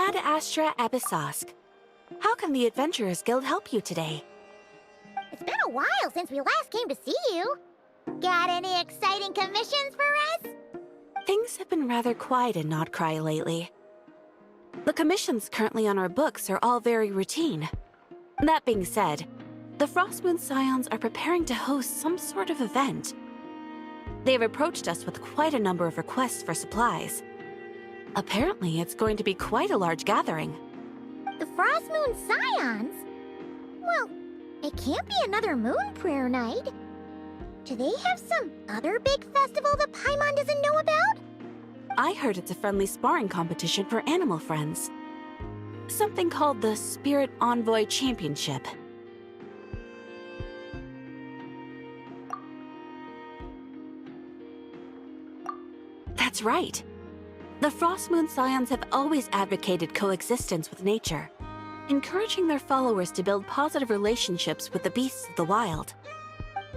Ad Astra Episosk. How can the Adventurers Guild help you today? It's been a while since we last came to see you. Got any exciting commissions for us? Things have been rather quiet in Nodcry lately. The commissions currently on our books are all very routine. That being said, the Frostmoon Scions are preparing to host some sort of event. They have approached us with quite a number of requests for supplies. Apparently, it's going to be quite a large gathering. The Frostmoon Scions? Well, it can't be another Moon Prayer Night. Do they have some other big festival that Paimon doesn't know about? I heard it's a friendly sparring competition for animal friends. Something called the Spirit Envoy Championship. That's right. The Frostmoon Scions have always advocated coexistence with nature, encouraging their followers to build positive relationships with the beasts of the wild.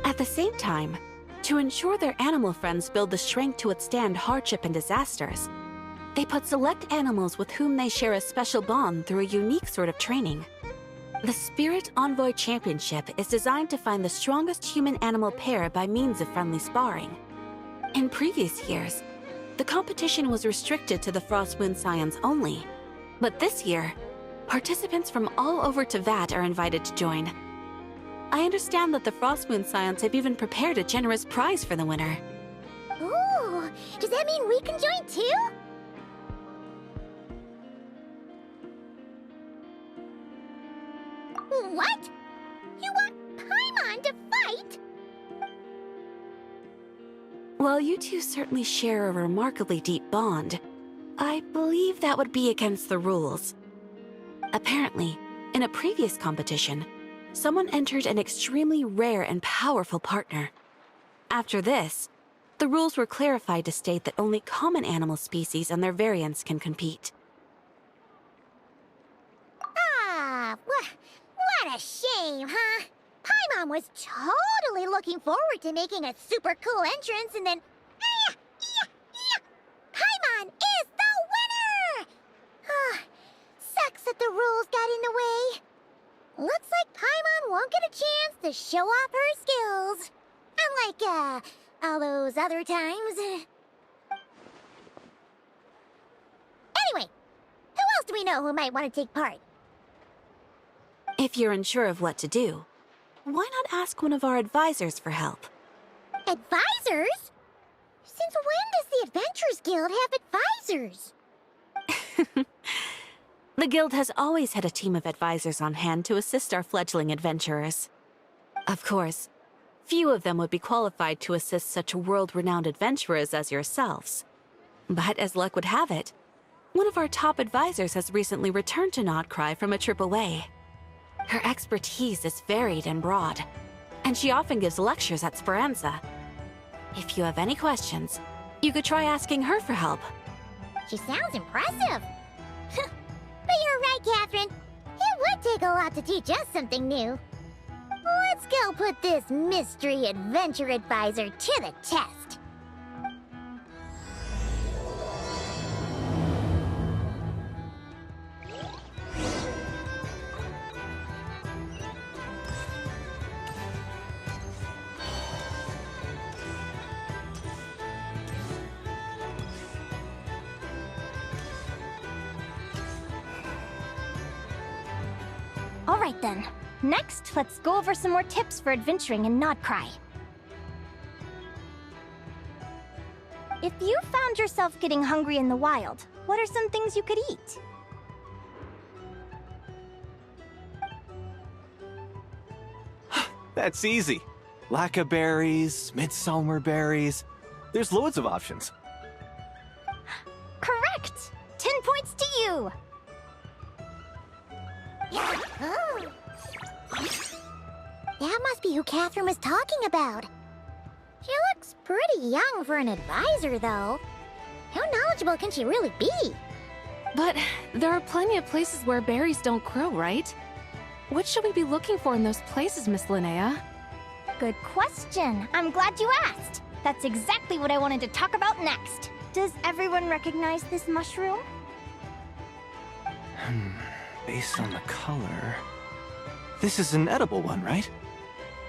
At the same time, to ensure their animal friends build the strength to withstand hardship and disasters, they put select animals with whom they share a special bond through a unique sort of training. The Spirit Envoy Championship is designed to find the strongest human-animal pair by means of friendly sparring. In previous years, the competition was restricted to the Frostmoon Scions only, but this year, participants from all over Teyvat are invited to join. I understand that the Frostmoon Scions have even prepared a generous prize for the winner. Ooh, does that mean we can join too? What? You want Paimon to fight? While you two certainly share a remarkably deep bond, I believe that would be against the rules. Apparently, in a previous competition, someone entered an extremely rare and powerful partner. After this, the rules were clarified to state that only common animal species and their variants can compete. Ah, what a shame, huh? Paimon was totally looking forward to making a super cool entrance, and then... Paimon is the winner! Sucks that the rules got in the way. Looks like Paimon won't get a chance to show off her skills. Unlike, all those other times. Anyway, who else do we know who might want to take part? If you're unsure of what to do, why not ask one of our advisors for help? Advisors? Since when does the Adventurers Guild have advisors? The Guild has always had a team of advisors on hand to assist our fledgling adventurers. Of course, few of them would be qualified to assist such world-renowned adventurers as yourselves. But as luck would have it, one of our top advisors has recently returned to Nodcry from a trip away. Her expertise is varied and broad, and she often gives lectures at Speranza. If you have any questions, you could try asking her for help. She sounds impressive. But you're right, Catherine. It would take a lot to teach us something new. Let's go put this mystery adventure advisor to the test. All right then. Next, let's go over some more tips for adventuring in Nodcry. If you found yourself getting hungry in the wild, what are some things you could eat? That's easy. Lacca berries, midsummer berries. There's loads of options. Correct! 10 points to you! Oh. That must be who Catherine was talking about. She looks pretty young for an advisor, though. How knowledgeable can she really be? But there are plenty of places where berries don't grow, right? What should we be looking for in those places, Miss Linnea? Good question. I'm glad you asked. That's exactly what I wanted to talk about next. Does everyone recognize this mushroom? Based on the color... This is an edible one, right?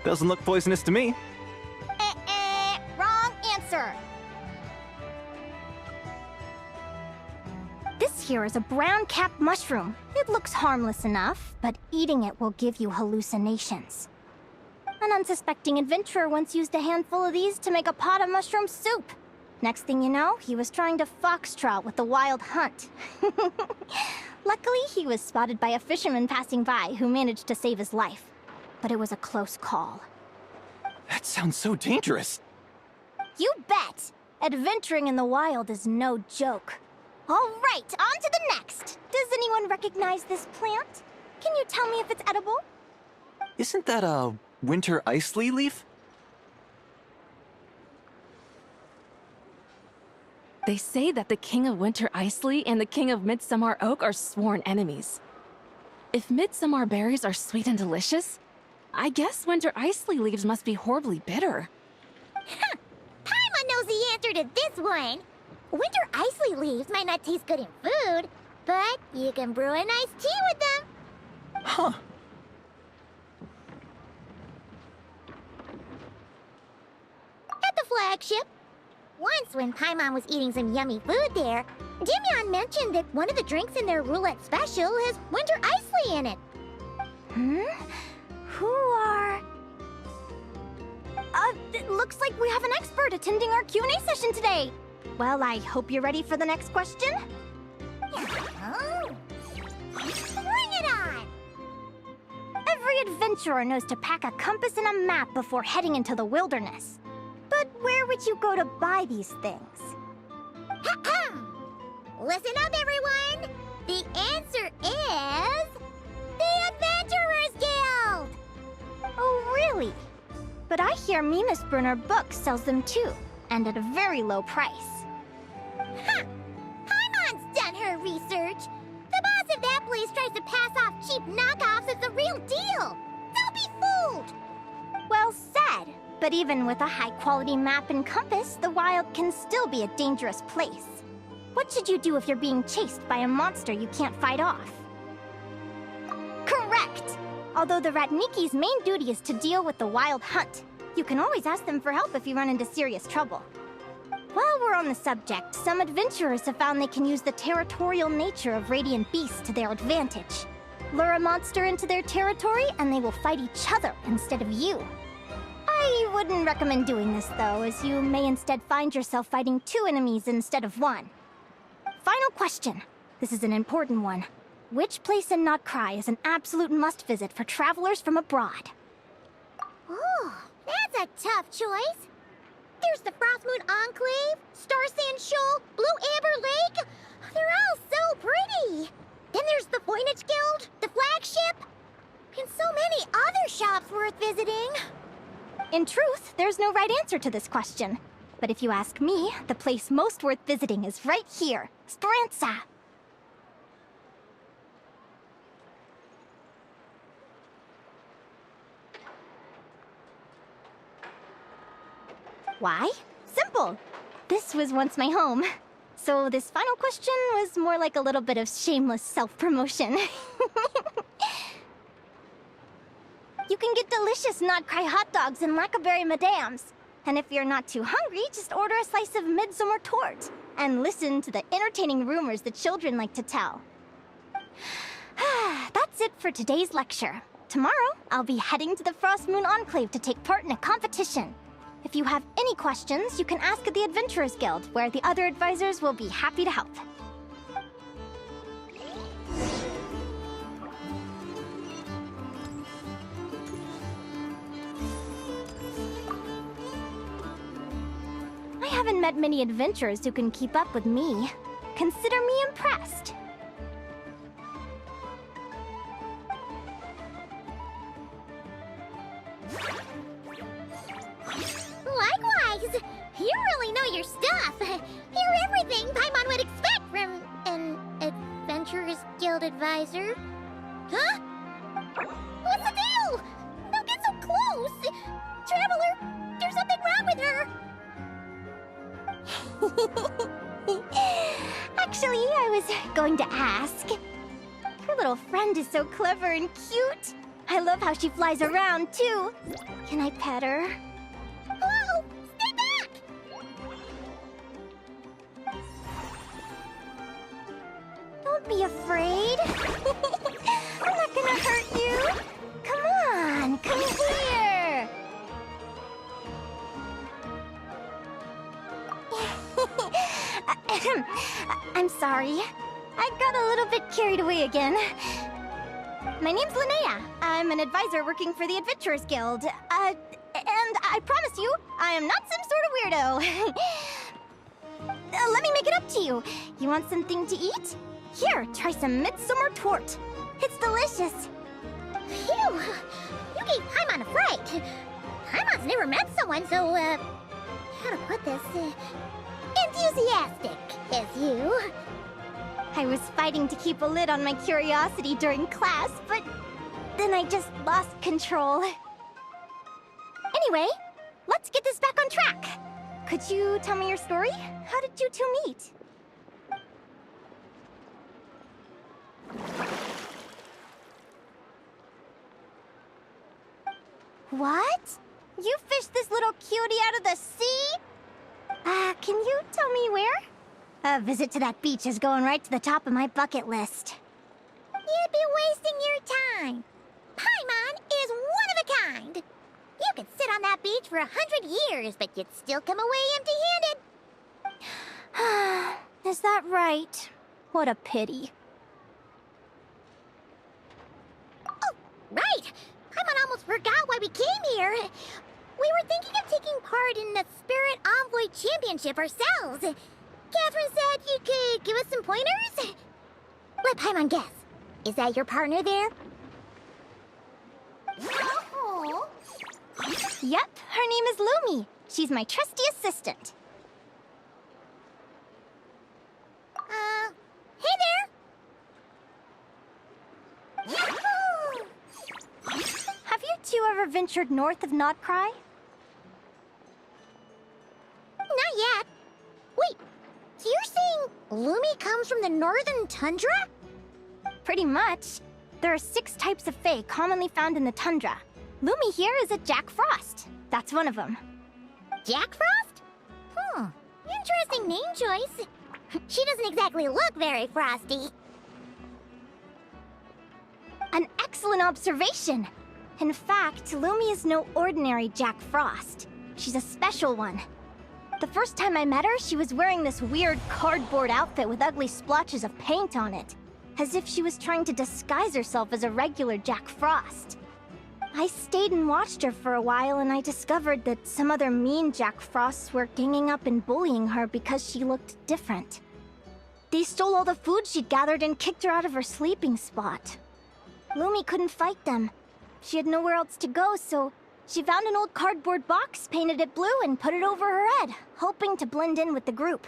Doesn't look poisonous to me. Wrong answer. This here is a brown-capped mushroom. It looks harmless enough, but eating it will give you hallucinations. An unsuspecting adventurer once used a handful of these to make a pot of mushroom soup. Next thing you know, he was trying to foxtrot with the wild hunt. Luckily, he was spotted by a fisherman passing by who managed to save his life. But it was a close call. That sounds so dangerous. You bet! Adventuring in the wild is no joke. All right, on to the next. Does anyone recognize this plant? Can you tell me if it's edible? Isn't that a winter ice leaf? They say that the King of Winter Iceley and the King of Midsummer Oak are sworn enemies. If midsummer berries are sweet and delicious, I guess winter Iceley leaves must be horribly bitter. Paimon knows the answer to this one. Winter Iceley leaves might not taste good in food, but you can brew a nice tea with them. Huh. At the flagship. Once, when Paimon was eating some yummy food there, Dimyon mentioned that one of the drinks in their roulette special has winter Iceley in it. Who are... it looks like we have an expert attending our Q&A session today. Well, I hope you're ready for the next question. Oh. Bring it on! Every adventurer knows to pack a compass and a map before heading into the wilderness. But where would you go to buy these things? Listen up, everyone! The answer is... the Adventurers Guild! Oh, really? But I hear Mimasbrunner Books sells them too, and at a very low price. Ha! Paimon's done her research. The boss of that place tries to pass off cheap knockoffs as the real deal. Don't be fooled! Well said. But even with a high-quality map and compass, the wild can still be a dangerous place. What should you do if you're being chased by a monster you can't fight off? Correct! Although the Ratniki's main duty is to deal with the wild hunt, you can always ask them for help if you run into serious trouble. While we're on the subject, some adventurers have found they can use the territorial nature of radiant beasts to their advantage. Lure a monster into their territory, and they will fight each other instead of you. I wouldn't recommend doing this, though, as you may instead find yourself fighting two enemies instead of one. Final question. This is an important one. Which place in Notcry is an absolute must-visit for travelers from abroad? Oh, that's a tough choice. There's the Frostmoon Enclave, Star Sand Shoal, Blue Amber Lake. They're all so pretty. Then there's the Voynich Guild, the flagship, and so many other shops worth visiting. In truth, there's no right answer to this question. But if you ask me, the place most worth visiting is right here, Speranza. Why? Simple. This was once my home. So this final question was more like a little bit of shameless self-promotion. You can get delicious Notcry hot dogs and Lackaberry Madams. And if you're not too hungry, just order a slice of midsummer tort and listen to the entertaining rumors the children like to tell. That's it for today's lecture. Tomorrow, I'll be heading to the Frostmoon Enclave to take part in a competition. If you have any questions, you can ask at the Adventurers Guild, where the other advisors will be happy to help. I haven't met many adventurers who can keep up with me. Consider me impressed. Likewise! You really know your stuff. You're everything Paimon would expect from an Adventurers Guild advisor. Huh? What's the deal? Don't get so close! Traveler, there's something wrong with her! Actually, I was going to ask. little friend is so clever and cute. I love how she flies around, too. Can I pet her? Whoa! Stay back! Don't be afraid. I'm not gonna hurt you. Come on, come here. I'm sorry. I got a little bit carried away again. My name's Linnea. I'm an advisor working for the Adventurers Guild. And I promise you, I am not some sort of weirdo. Let me make it up to you. You want something to eat? Here, try some midsummer twort. It's delicious. Phew! You gave Paimon a fright. Paimon's never met someone so, how to put this, enthusiastic as you. I was fighting to keep a lid on my curiosity during class, but then I just lost control. Anyway, let's get this back on track. Could you tell me your story? How did you two meet? What? You fished this little cutie out of the sea? Can you tell me where? A visit to that beach is going right to the top of my bucket list. You'd be wasting your time. Paimon is one of a kind. You could sit on that beach for 100 years, but you'd still come away empty-handed. Is that right? What a pity. Oh, right! Paimon almost forgot why we came here. We were thinking of taking part in the Spirit Envoy Championship ourselves. Catherine said you could give us some pointers? Let Paimon guess. Is that your partner there? Oh. Yep, her name is Lumi. She's my trusty assistant. Hey there! Yahoo! Have you two ever ventured north of Notcry? Not yet. Wait, so you're saying Lumi comes from the northern tundra? Pretty much. There are 6 types of fae commonly found in the tundra. Lumi here is a Jack Frost. That's one of them. Jack Frost? Interesting name choice. She doesn't exactly look very frosty. An excellent observation. In fact, Lumi is no ordinary Jack Frost. She's a special one. The first time I met her, she was wearing this weird cardboard outfit with ugly splotches of paint on it, as if she was trying to disguise herself as a regular Jack Frost. I stayed and watched her for a while, and I discovered that some other mean Jack Frosts were ganging up and bullying her because she looked different. They stole all the food she'd gathered and kicked her out of her sleeping spot. Lumi couldn't fight them. She had nowhere else to go, so she found an old cardboard box, painted it blue, and put it over her head, hoping to blend in with the group.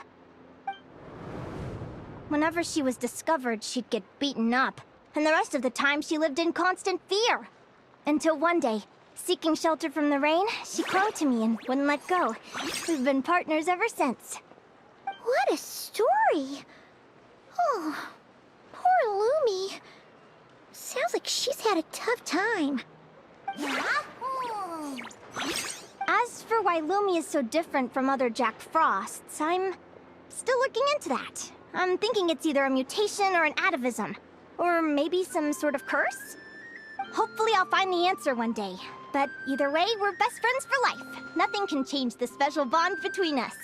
Whenever she was discovered, she'd get beaten up, and the rest of the time she lived in constant fear. Until one day, seeking shelter from the rain, she clung to me and wouldn't let go. We've been partners ever since. What a story! Oh, poor Lumi. Sounds like she's had a tough time. As for why Lumi is so different from other Jack Frosts, I'm still looking into that. I'm thinking it's either a mutation or an atavism. Or maybe some sort of curse? Hopefully I'll find the answer one day. But either way, we're best friends for life. Nothing can change the special bond between us.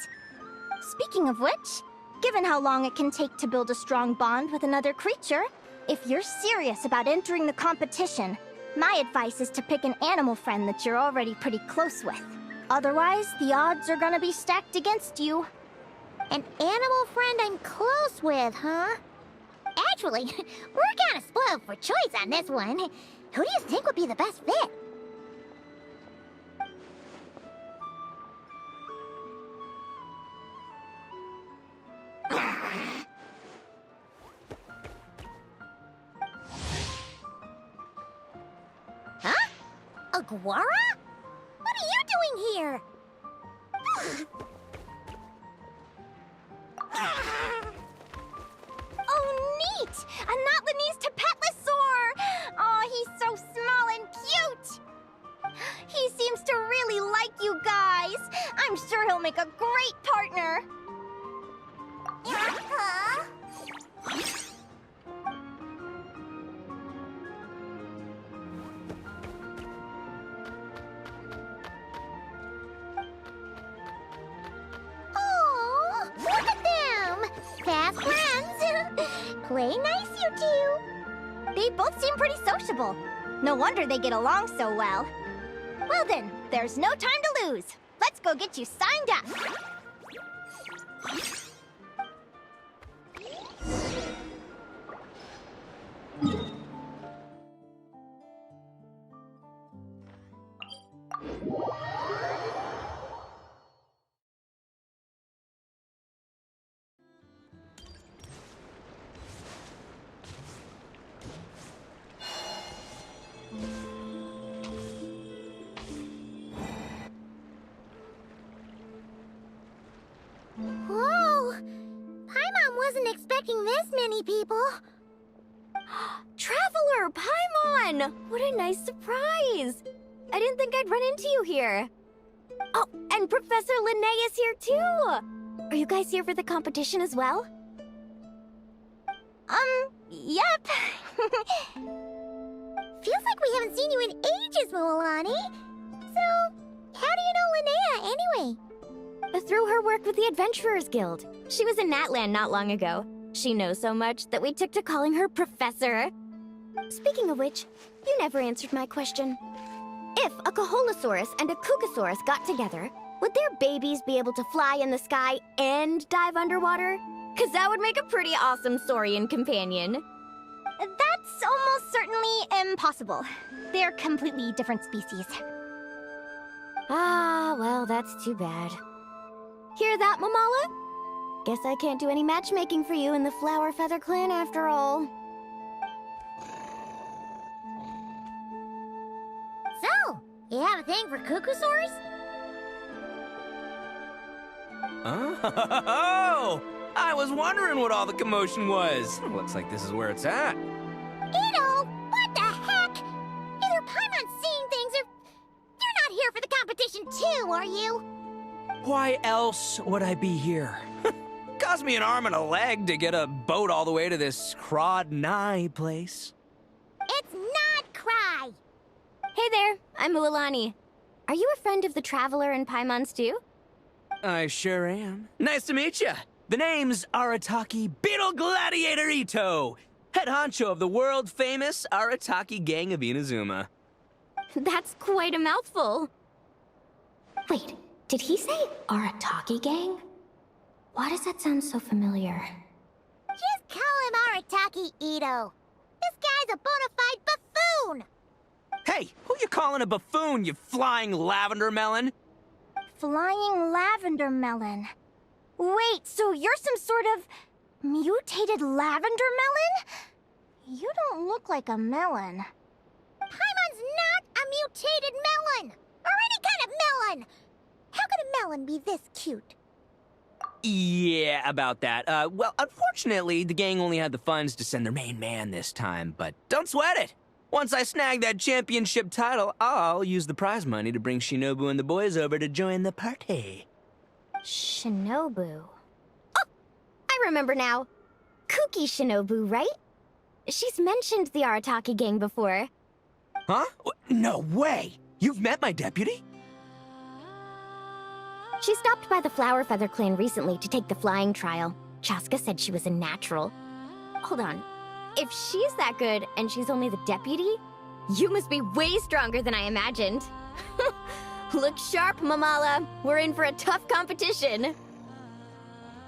Speaking of which, given how long it can take to build a strong bond with another creature, if you're serious about entering the competition, my advice is to pick an animal friend that you're already pretty close with. Otherwise, the odds are gonna be stacked against you. An animal friend I'm close with, huh? Actually, we're kinda spoiled for choice on this one. Who do you think would be the best fit? Huh? Aguara? What are you doing here? Oh, neat! A not Lebanese to petless great partner! Huh? Oh, look at them! Fast friends! Play nice, you two! They both seem pretty sociable. No wonder they get along so well. Well then, there's no time to lose. Let's go get you signed up. Whoa! Paimon wasn't expecting this many people. Traveler, Paimon! What a nice surprise! I didn't think I'd run into you here. Oh, and Professor Linnea is here too! Are you guys here for the competition as well? Yep. Feels like we haven't seen you in ages, Mualani. So, how do you know Linnea anyway? Through her work with the Adventurers Guild. She was in Natland not long ago. She knows so much that we took to calling her Professor. Speaking of which, you never answered my question. If a Kaholosaurus and a Kukasaurus got together, would their babies be able to fly in the sky and dive underwater? 'Cause that would make a pretty awesome saurian companion. That's almost certainly impossible. They're completely different species. Ah, well, that's too bad. Hear that, Mamala? Guess I can't do any matchmaking for you in the Flower Feather Clan after all. So, you have a thing for Kukusaurs? Oh! I was wondering what all the commotion was. Looks like this is where it's at. Ito, what the heck? Either Paimon's seeing things or you're not here for the competition too, are you? Why else would I be here? Cost me an arm and a leg to get a boat all the way to this Crawd-Nigh place. It's not Cry. Hey there, I'm Mualani. Are you a friend of the Traveler and Paimon's too? I sure am. Nice to meet you. The name's Arataki Beetle Gladiator Ito, head honcho of the world-famous Arataki gang of Inazuma. That's quite a mouthful. Wait, did he say Arataki gang? Why does that sound so familiar? Just call him Arataki Ito. This guy's a bona fide buffoon. Hey, who you calling a buffoon, you flying lavender melon? Flying lavender melon. Wait, so you're some sort of mutated lavender melon? You don't look like a melon. Paimon's not a mutated melon, or any kind of melon. How could a melon be this cute? Yeah, about that. Well, unfortunately, the gang only had the funds to send their main man this time, but don't sweat it. Once I snag that championship title, I'll use the prize money to bring Shinobu and the boys over to join the party. Shinobu. Oh, I remember now. Kuki Shinobu, right? She's mentioned the Arataki gang before. Huh? No way! You've met my deputy? She stopped by the Flower Feather Clan recently to take the flying trial. Chaska said she was a natural. Hold on. If she's that good and she's only the deputy, you must be way stronger than I imagined. Look sharp, Mamala. We're in for a tough competition.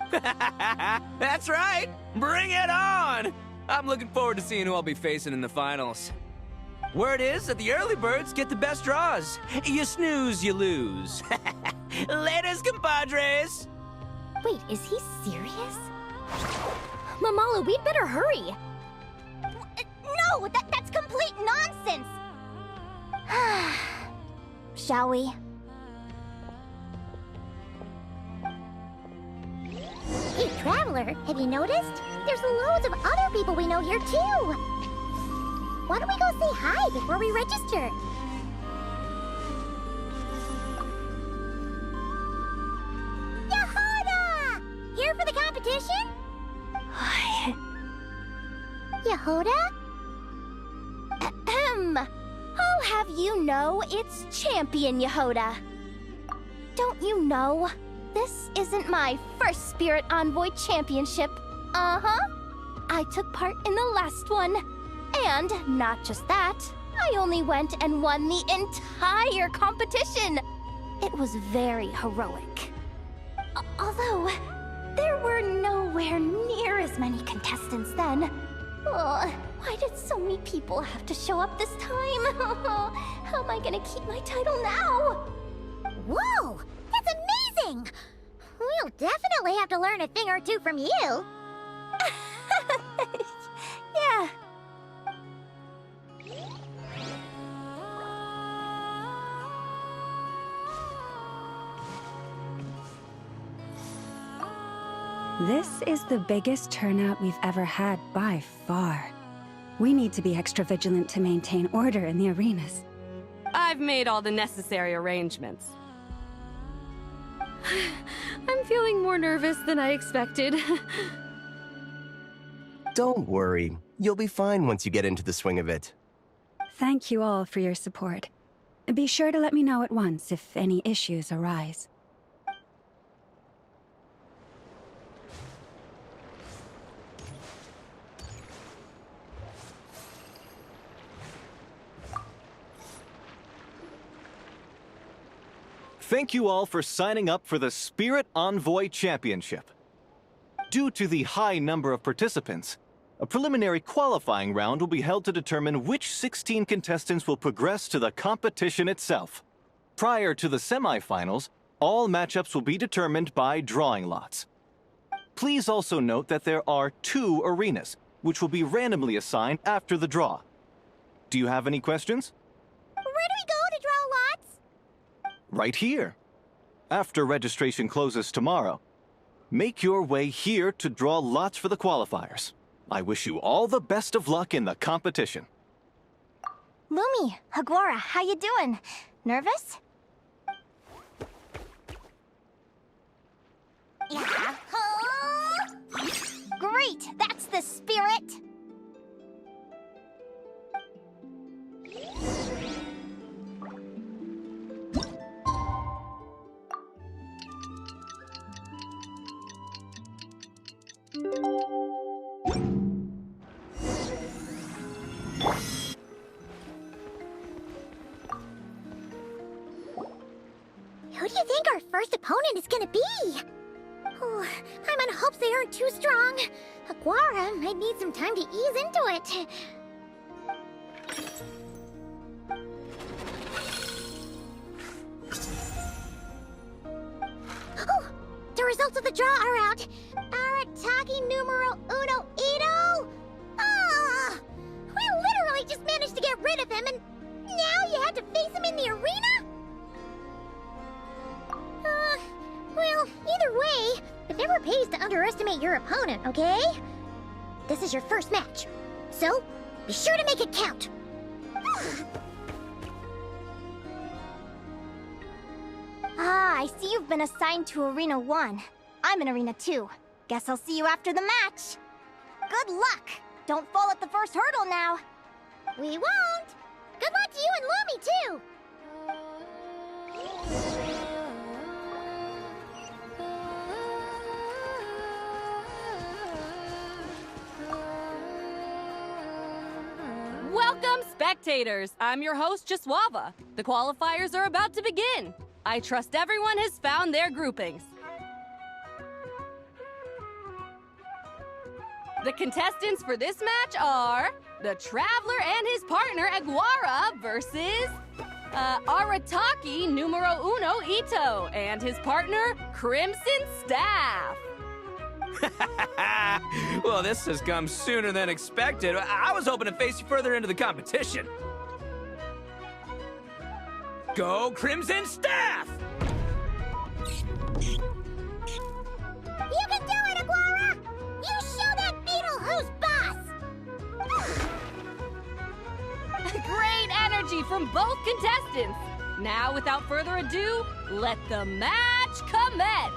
That's right! Bring it on! I'm looking forward to seeing who I'll be facing in the finals. Word is that the early birds get the best draws. You snooze, you lose. Laters, compadres! Wait, is he serious? Mamala, we'd better hurry. No, that's complete nonsense! Shall we? Hey, Traveler, have you noticed? There's loads of other people we know here, too. Why don't we go say hi before we register? Yahoo! competition? Yehoda? Ahem. I'll have you know it's Champion Yehoda. Don't you know? This isn't my first Spirit Envoy Championship. Uh-huh. I took part in the last one. And not just that, I only went and won the entire competition. It was very heroic. Although, there were nowhere near as many contestants then. Oh, why did so many people have to show up this time? How am I gonna keep my title now? Whoa! That's amazing! We'll definitely have to learn a thing or two from you. Yeah. This is the biggest turnout we've ever had by far. We need to be extra vigilant to maintain order in the arenas. I've made all the necessary arrangements. I'm feeling more nervous than I expected. Don't worry. You'll be fine once you get into the swing of it. Thank you all for your support. Be sure to let me know at once if any issues arise. Thank you all for signing up for the Spirit Envoy Championship. Due to the high number of participants, a preliminary qualifying round will be held to determine which 16 contestants will progress to the competition itself. Prior to the semifinals, all matchups will be determined by drawing lots. Please also note that there are 2 arenas, which will be randomly assigned after the draw. Do you have any questions? Where do we go to draw lots? Right here. After registration closes tomorrow, make your way here to draw lots for the qualifiers. I wish you all the best of luck in the competition. Lumi, Hagwara, how you doing? Nervous? Yeah. Great, that's the spirit! Who do you think our first opponent is gonna be? Oh, I'm on hopes they aren't too strong. Aguara might need some time to ease into it. Oh, the results of the draw are out. Arataki numero uno Ito? Ah, we literally just managed to get rid of him, and now you had to face him in the arena? Well, either way, it never pays to underestimate your opponent, okay? This is your first match, so be sure to make it count. Ah, I see you've been assigned to Arena 1. I'm in Arena 2. Guess I'll see you after the match. Good luck! Don't fall at the first hurdle now. We won't! Good luck to you and Lumi, too! Welcome, spectators! I'm your host, Jaswava. The qualifiers are about to begin. I trust everyone has found their groupings. The contestants for this match are the Traveler and his partner, Aguara, versus Arataki numero uno Ito and his partner, Crimson Staff. Well, this has come sooner than expected. I was hoping to face you further into the competition. Go Crimson Staff! You can do it, Aguara! You show that beetle who's boss! Great energy from both contestants. Now, without further ado, let the match commence.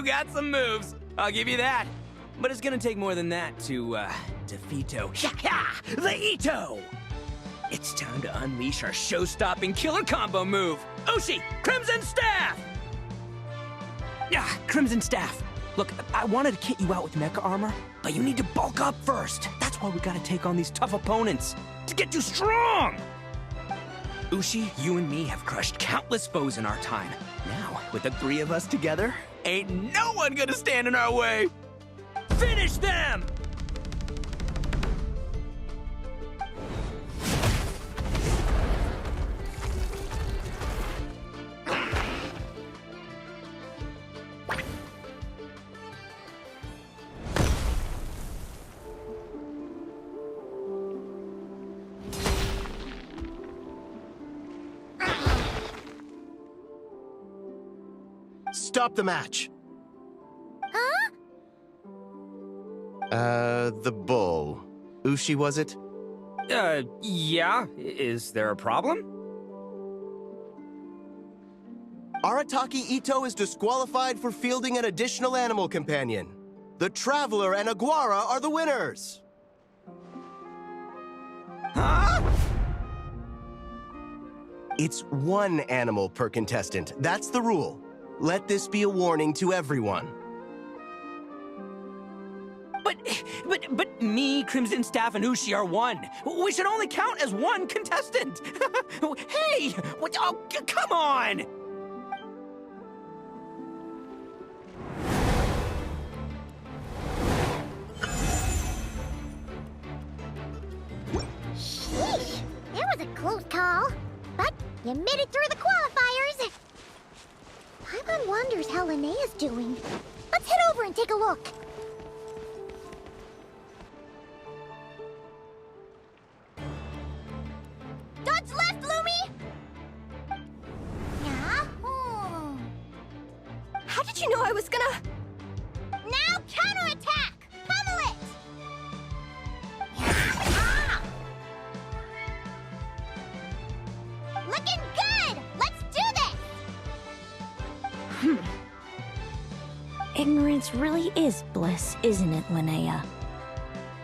got some moves. I'll give you that. But it's gonna take more than that to, defeato. The Ito! It's time to unleash our show-stopping killer combo move. Ushi, Crimson Staff! Crimson Staff. Look, I wanted to kit you out with mecha armor, but you need to bulk up first. That's why we gotta take on these tough opponents, to get you strong! Ushi, you and me have crushed countless foes in our time. Now, with the three of us together, ain't no one gonna stand in our way! Finish them! Stop the match. Huh? The bull. Ushi, was it? Yeah. Is there a problem? Arataki Ito is disqualified for fielding an additional animal companion. The Traveler and Aguara are the winners. Huh? It's one animal per contestant. That's the rule. Let this be a warning to everyone. But me, Crimson Staff, and Ushi are one. We should only count as one contestant. Hey, what? Oh, come on! Sheesh, that was a close call. But you made it through the qualifiers. Paimon wonders how Linnea's doing. Let's head over and take a look. Dodge left, Lumi! Yeah? How did you know I was gonna... Now counterattack! Pummel it! Ah! Looking good! Let's do this! Ignorance really is bliss, isn't it, Linnea?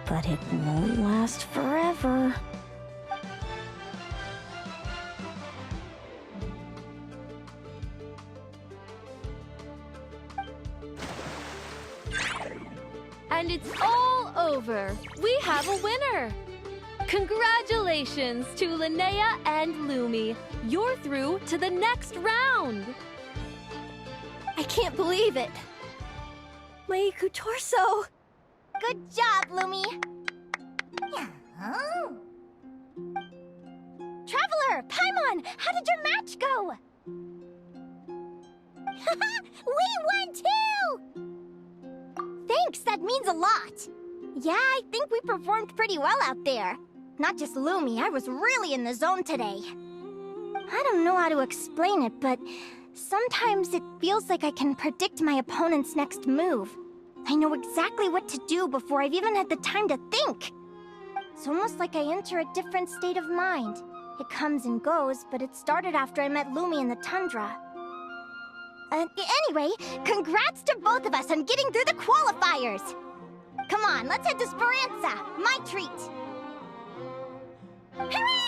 But it won't last forever. And it's all over. We have a winner. Congratulations to Linnea and Lumi. You're through to the next round. I can't believe it. My Iku torso. Good job, Lumi! Oh. Traveler, Paimon, how did your match go? We won too! Thanks, that means a lot. Yeah, I think we performed pretty well out there. Not just Lumi, I was really in the zone today. I don't know how to explain it, but sometimes it feels like I can predict my opponent's next move. I know exactly what to do before I've even had the time to think. It's almost like I enter a different state of mind. It comes and goes, but it started after I met Lumi in the tundra. Anyway, congrats to both of us on getting through the qualifiers! Come on, let's head to Speranza, my treat! Hooray!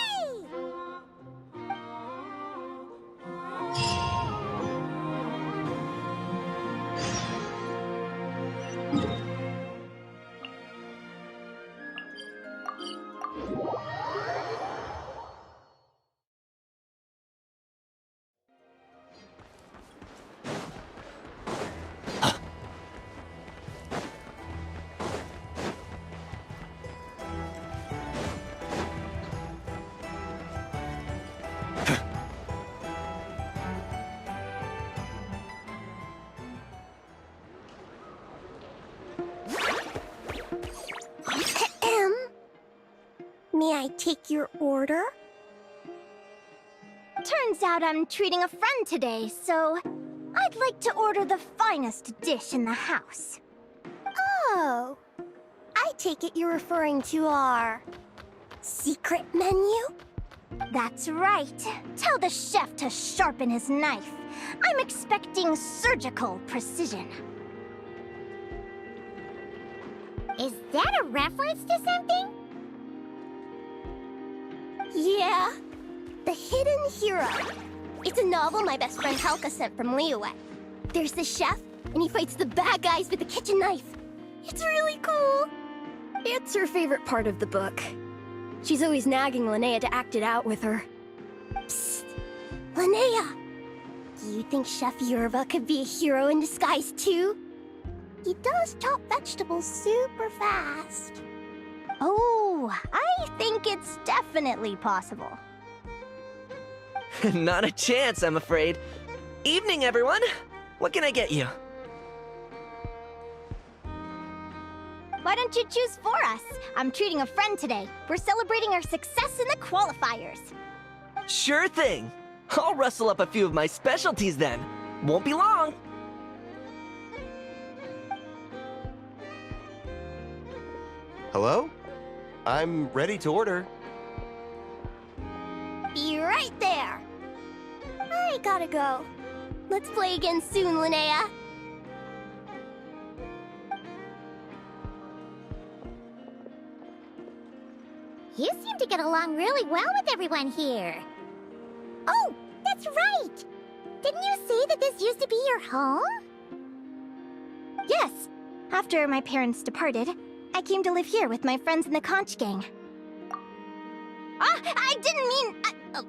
May I take your order? Turns out I'm treating a friend today, so I'd like to order the finest dish in the house. Oh, I take it you're referring to our secret menu? That's right. Tell the chef to sharpen his knife. I'm expecting surgical precision. Is that a reference to something? Yeah. The Hidden Hero. It's a novel my best friend Helka sent from Linnea. There's the chef, and he fights the bad guys with a kitchen knife. It's really cool. It's her favorite part of the book. She's always nagging Linnea to act it out with her. Psst. Linnea! Do you think Chef Yerva could be a hero in disguise too? He does chop vegetables super fast. Oh, I think it's definitely possible. Not a chance, I'm afraid. Evening, everyone. What can I get you? Why don't you choose for us? I'm treating a friend today. We're celebrating our success in the qualifiers. Sure thing. I'll rustle up a few of my specialties then. Won't be long. Hello? I'm ready to order. Be right there. I gotta go. Let's play again soon, Linnea. You seem to get along really well with everyone here. Oh, that's right! Didn't you say that this used to be your home? Yes. After my parents departed, I came to live here with my friends in the conch gang. Ah, I didn't mean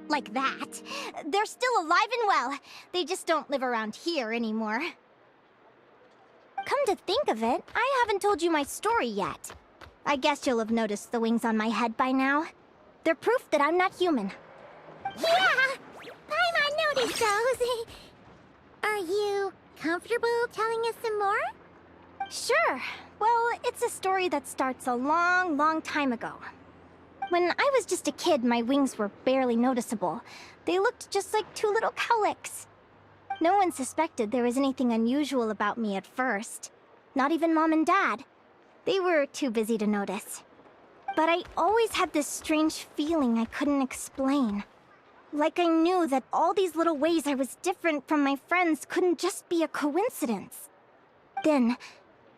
like that. They're still alive and well. They just don't live around here anymore. Come to think of it, I haven't told you my story yet. I guess you'll have noticed the wings on my head by now. They're proof that I'm not human. Yeah! Paimon noticed those. Are you comfortable telling us some more? Sure. Well, it's a story that starts a long, long time ago. When I was just a kid, my wings were barely noticeable. They looked just like two little cowlicks. No one suspected there was anything unusual about me at first. Not even Mom and Dad. They were too busy to notice. But I always had this strange feeling I couldn't explain. Like I knew that all these little ways I was different from my friends couldn't just be a coincidence. Then,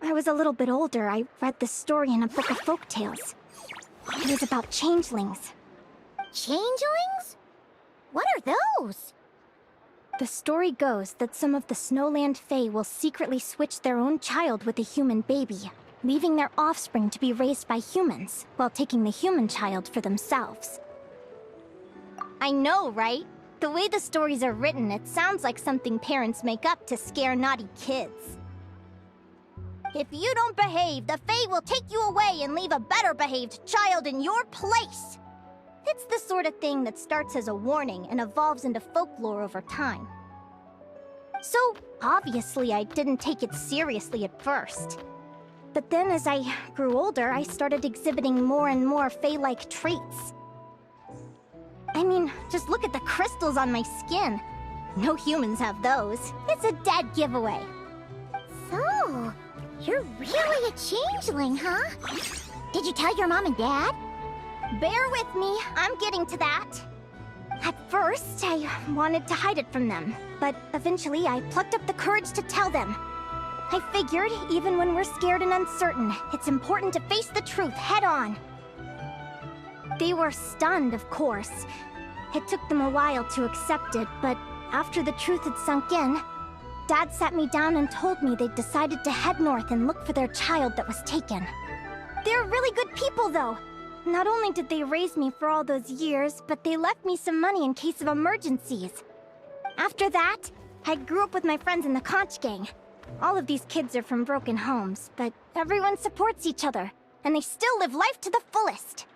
I was a little bit older, I read this story in a book of folktales. It was about changelings. Changelings? What are those? The story goes that some of the Snowland Fae will secretly switch their own child with a human baby, leaving their offspring to be raised by humans, while taking the human child for themselves. I know, right? The way the stories are written, it sounds like something parents make up to scare naughty kids. If you don't behave, the Fae will take you away and leave a better-behaved child in your place! It's the sort of thing that starts as a warning and evolves into folklore over time. So, obviously, I didn't take it seriously at first. But then as I grew older, I started exhibiting more and more Fae-like traits. I mean, just look at the crystals on my skin. No humans have those. It's a dead giveaway. So, you're really a changeling, huh? Did you tell your mom and dad? Bear with me, I'm getting to that. At first, I wanted to hide it from them, but eventually I plucked up the courage to tell them. I figured, even when we're scared and uncertain, it's important to face the truth head on. They were stunned, of course. It took them a while to accept it, but after the truth had sunk in, Dad sat me down and told me they'd decided to head north and look for their child that was taken. They're really good people, though. Not only did they raise me for all those years, but they left me some money in case of emergencies. After that, I grew up with my friends in the conch gang. All of these kids are from broken homes, but everyone supports each other, and they still live life to the fullest.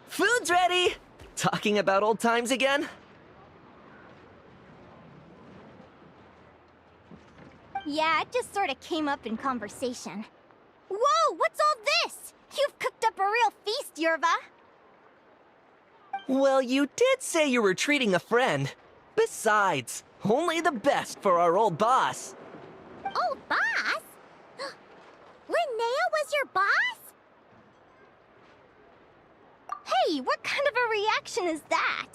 Food's ready! Talking about old times again? Yeah, it just sort of came up in conversation. Whoa, what's all this? You've cooked up a real feast, Yerva. Well, you did say you were treating a friend. Besides, only the best for our old boss. Old boss? Linnea was your boss? Hey, what kind of a reaction is that?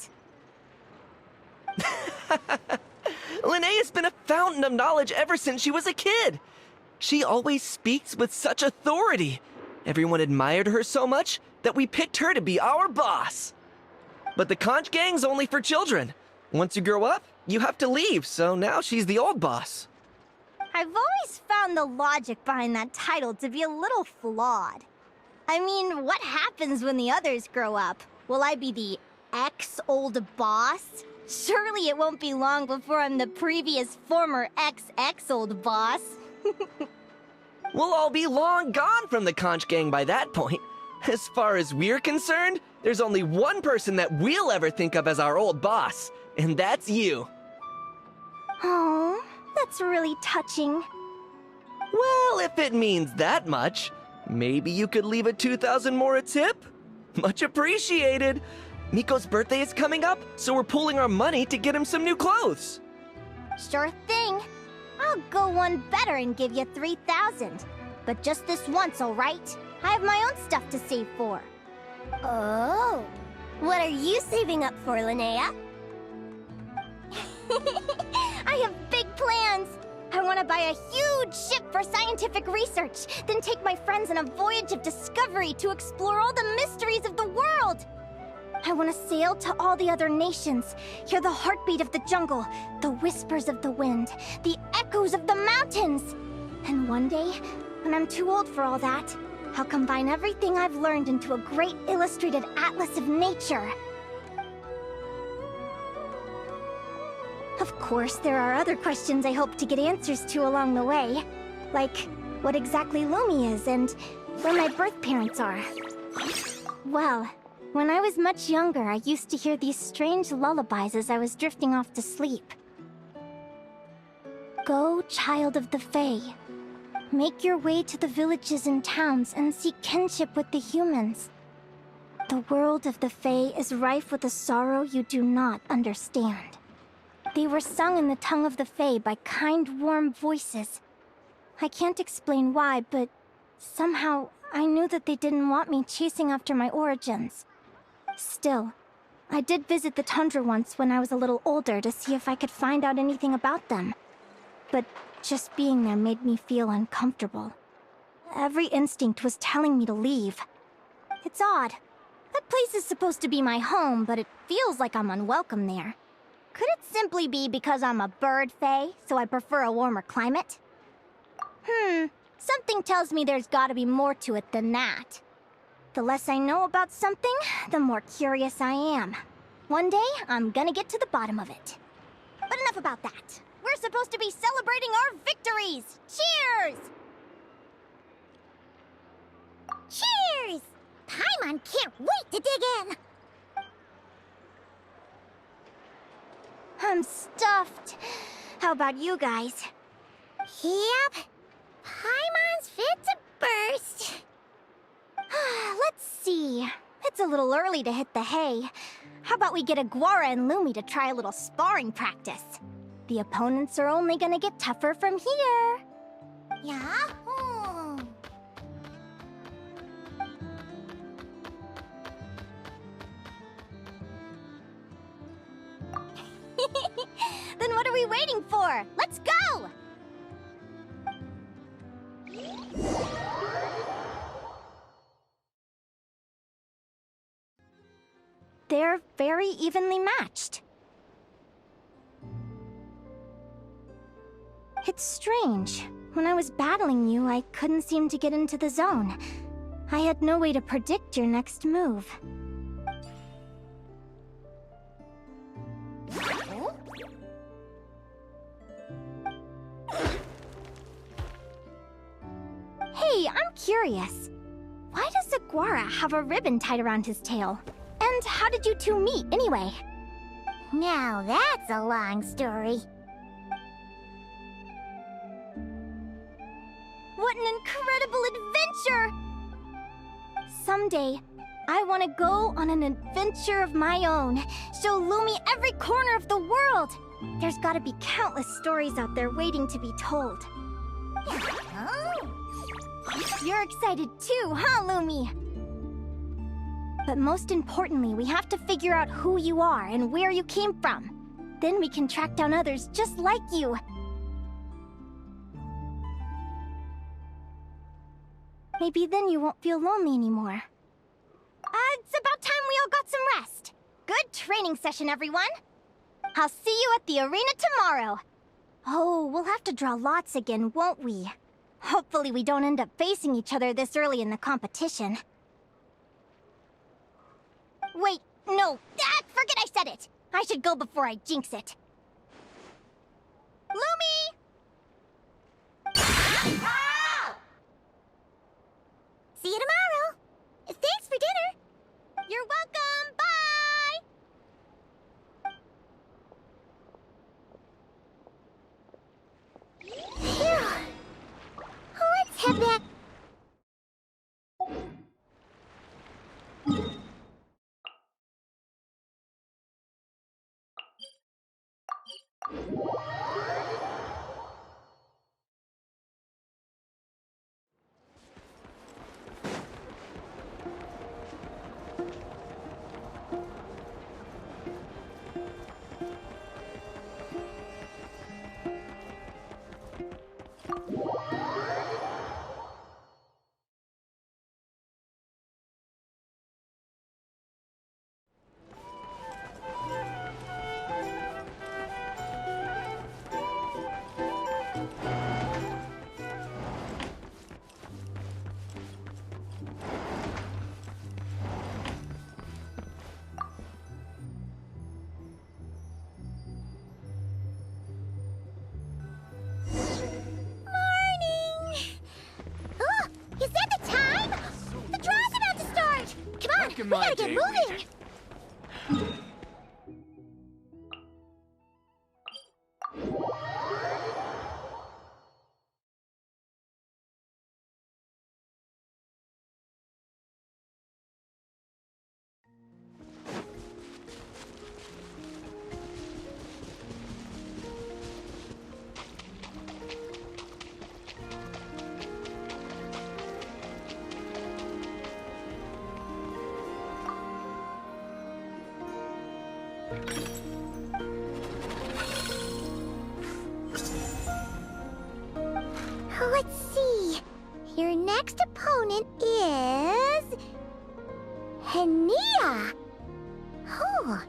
Linnea's been a fountain of knowledge ever since she was a kid. She always speaks with such authority. Everyone admired her so much that we picked her to be our boss. But the conch gang's only for children. Once you grow up, you have to leave, so now she's the old boss. I've always found the logic behind that title to be a little flawed. I mean, what happens when the others grow up? Will I be the ex-old boss? Surely it won't be long before I'm the previous former ex-old boss. We'll all be long gone from the conch gang by that point. As far as we're concerned, there's only one person that we'll ever think of as our old boss, and that's you. Oh, that's really touching. Well, if it means that much, maybe you could leave a 2,000 more a tip? Much appreciated. Miko's birthday is coming up, so we're pooling our money to get him some new clothes. Sure thing. I'll go one better and give you 3,000. But just this once, all right? I have my own stuff to save for. Oh. What are you saving up for, Linnea? I have big plans. I want to buy a huge ship for scientific research, then take my friends on a voyage of discovery to explore all the mysteries of the world. I want to sail to all the other nations, hear the heartbeat of the jungle, the whispers of the wind, the echoes of the mountains. And one day, when I'm too old for all that, I'll combine everything I've learned into a great illustrated atlas of nature. Of course, there are other questions I hope to get answers to along the way. Like, what exactly Lumi is and where my birth parents are. Well, when I was much younger, I used to hear these strange lullabies as I was drifting off to sleep. Go, child of the Fae. Make your way to the villages and towns and seek kinship with the humans. The world of the Fae is rife with a sorrow you do not understand. They were sung in the tongue of the Fae by kind, warm voices. I can't explain why, but somehow I knew that they didn't want me chasing after my origins. Still, I did visit the tundra once when I was a little older to see if I could find out anything about them. But just being there made me feel uncomfortable. Every instinct was telling me to leave. It's odd. That place is supposed to be my home, but it feels like I'm unwelcome there. Could it simply be because I'm a bird fae, so I prefer a warmer climate? Something tells me there's gotta be more to it than that. The less I know about something, the more curious I am. One day, I'm gonna get to the bottom of it. But enough about that. We're supposed to be celebrating our victories! Cheers! Cheers! Paimon can't wait to dig in! I'm stuffed. How about you guys? Yep. Paimon's fit to burst. Let's see. It's a little early to hit the hay. How about we get Aguara and Lumi to try a little sparring practice? The opponents are only gonna get tougher from here. Yahoo! Then what are we waiting for? Let's go! They're very evenly matched. It's strange. When I was battling you, I couldn't seem to get into the zone. I had no way to predict your next move. Hey, I'm curious. Why does Aguara have a ribbon tied around his tail? And how did you two meet, anyway? Now that's a long story. What an incredible adventure! Someday, I want to go on an adventure of my own. Show Lumi every corner of the world. There's gotta be countless stories out there waiting to be told. You're excited too, huh, Lumi? But most importantly, we have to figure out who you are and where you came from. Then we can track down others just like you. Maybe then you won't feel lonely anymore. It's about time we all got some rest. Good training session, everyone. I'll see you at the arena tomorrow. Oh, we'll have to draw lots again, won't we? Hopefully we don't end up facing each other this early in the competition. Wait, no, forget I said it. I should go before I jinx it. Lumi! See you tomorrow. Thanks for dinner. You're welcome. Bye! Phew. Let's head back. We gotta get moving! Let's see. Your next opponent is... Linnea. Oh,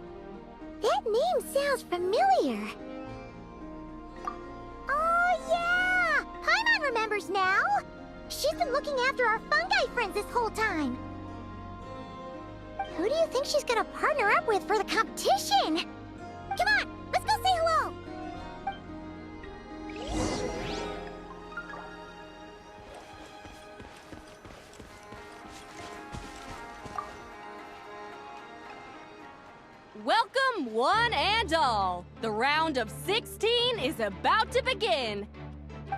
that name sounds familiar. Oh, yeah! Paimon remembers now. She's been looking after our fungi friends this whole time. Who do you think she's gonna partner up with for the competition? Come on, let's go say hello! Welcome, one and all. The round of 16 is about to begin.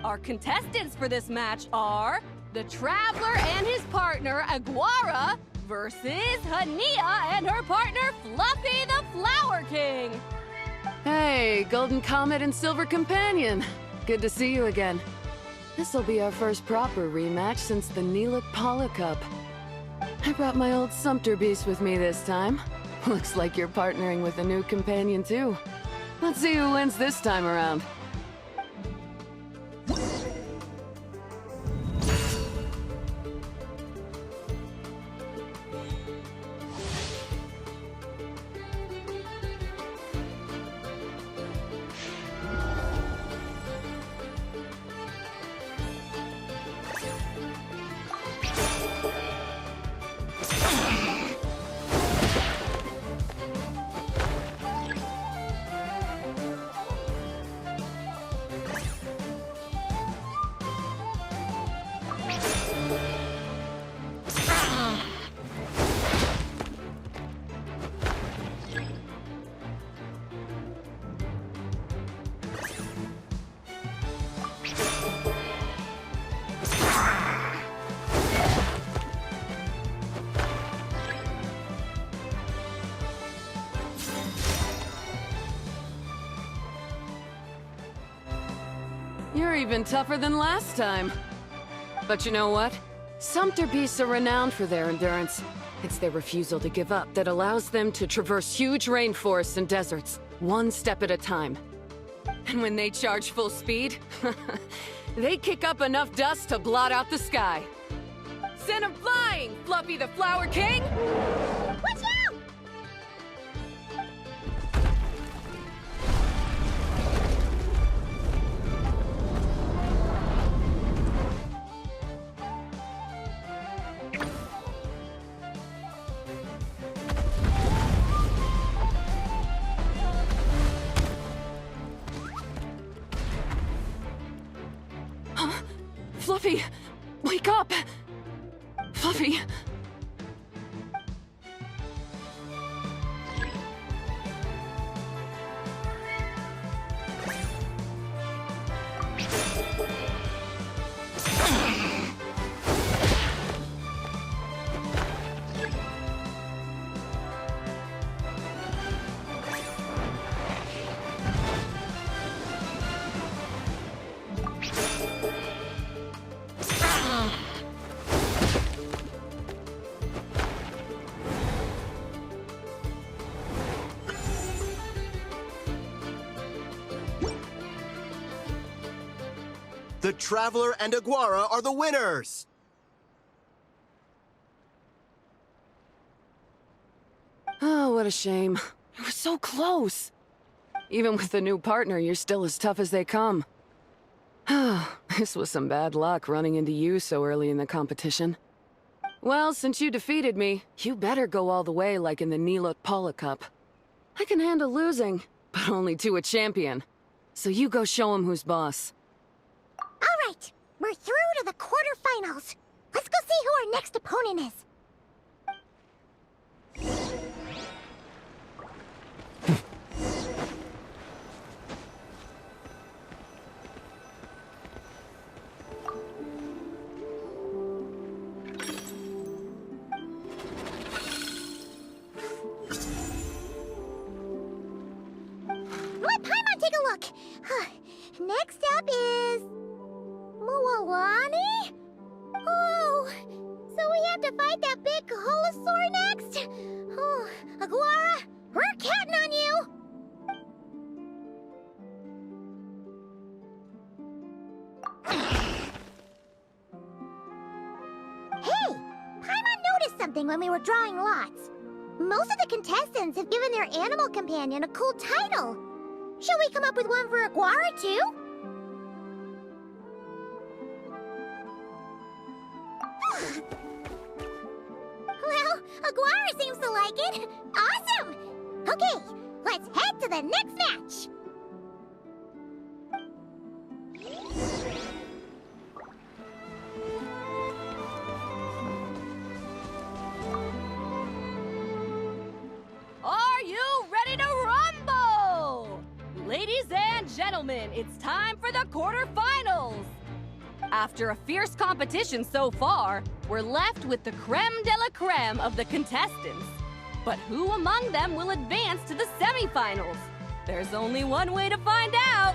Our contestants for this match are the Traveler and his partner, Aguara, versus Linnea and her partner, Fluffy the Flower King. Hey, Golden Comet and Silver Companion. Good to see you again. This'll be our first proper rematch since the Neuvillette Paula Cup. I brought my old Sumpter Beast with me this time. Looks like you're partnering with a new companion too. Let's see who wins this time around. You're even tougher than last time. But you know what? Sumpter beasts are renowned for their endurance. It's their refusal to give up that allows them to traverse huge rainforests and deserts. one step at a time. And when they charge full speed, they kick up enough dust to blot out the sky. Send 'em flying, Fluffy the Flower King! Watch out! Fluffy, wake up! Fluffy! The Traveler and Aguara are the winners! Oh, what a shame. You were so close. Even with the new partner, you're still as tough as they come. This was some bad luck running into you so early in the competition. Well, since you defeated me, you better go all the way like in the NEUVILLETTEEEEE Cup. I can handle losing, but only to a champion. So you go show him who's boss. All right, we're through to the quarterfinals. Let's go see who our next opponent is. Let Paimon take a look. Next up is... v.y0nx? Oh, so we have to fight that big Holosaur next? Oh, Aguara, we're counting on you! Hey, Paimon noticed something when we were drawing lots. Most of the contestants have given their animal companion a cool title. Should we come up with one for Aguara, too? Well, Aguara seems to like it. Awesome! Okay, let's head to the next match. Are you ready to rumble? Ladies and gentlemen, it's time for the quarterfinals. After a fierce competition so far, we're left with the creme de la creme of the contestants. But who among them will advance to the semifinals? There's only one way to find out.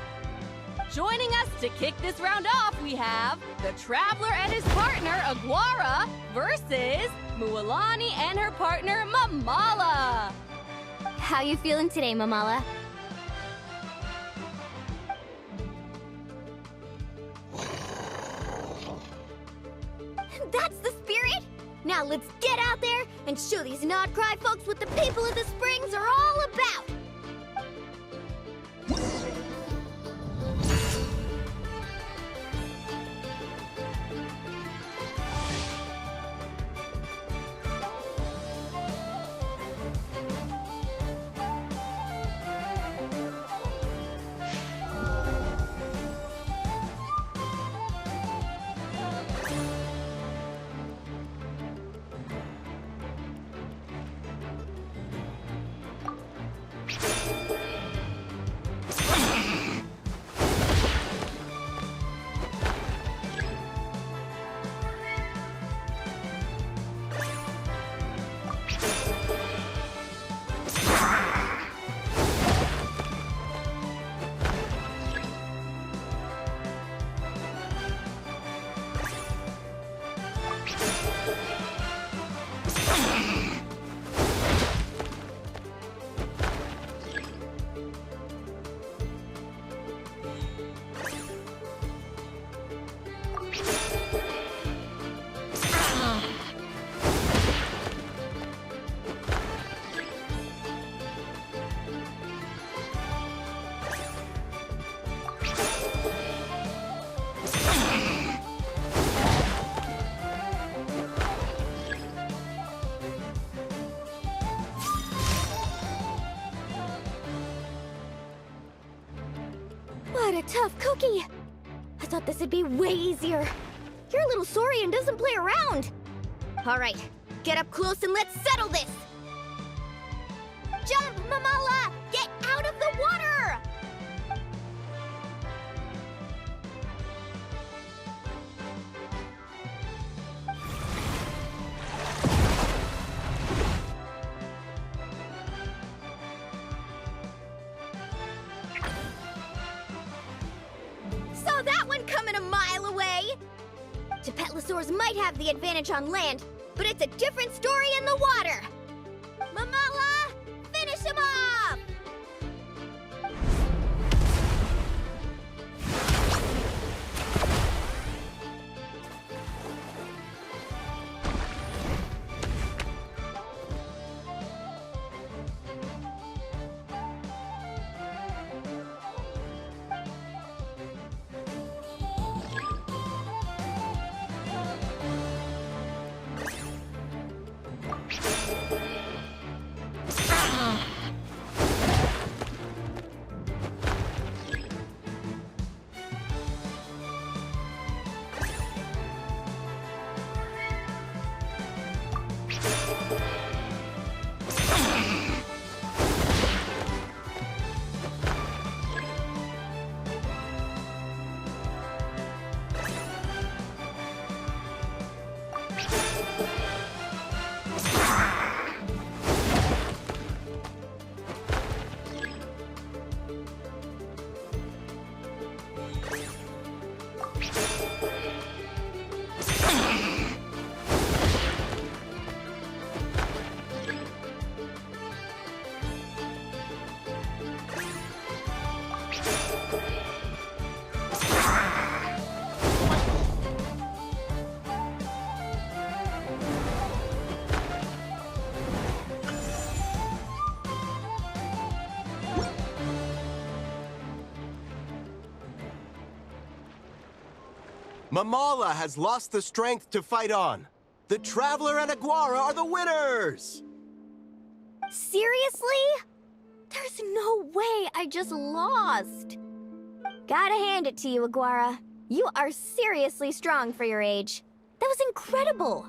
Joining us to kick this round off, we have the Traveler and his partner, Aguara, versus v.y0nx and her partner, Mamala. How you feeling today, Mamala? That's the spirit! Now let's get out there and show these Nod-Cry folks what the people of the Springs are all about! What a tough cookie! I thought this would be way easier. Your little Saurian doesn't play around. Alright, get up close and let's settle this! Jump, Mamala! Get out of the water! Saw that one coming a mile away! Gepetlosaurs might have the advantage on land, but it's a different story in the water! Mamala! Finish him off! Mamala has lost the strength to fight on. The Traveler and Aguara are the winners! Seriously? There's no way I just lost. Gotta hand it to you, Aguara. You are seriously strong for your age. That was incredible.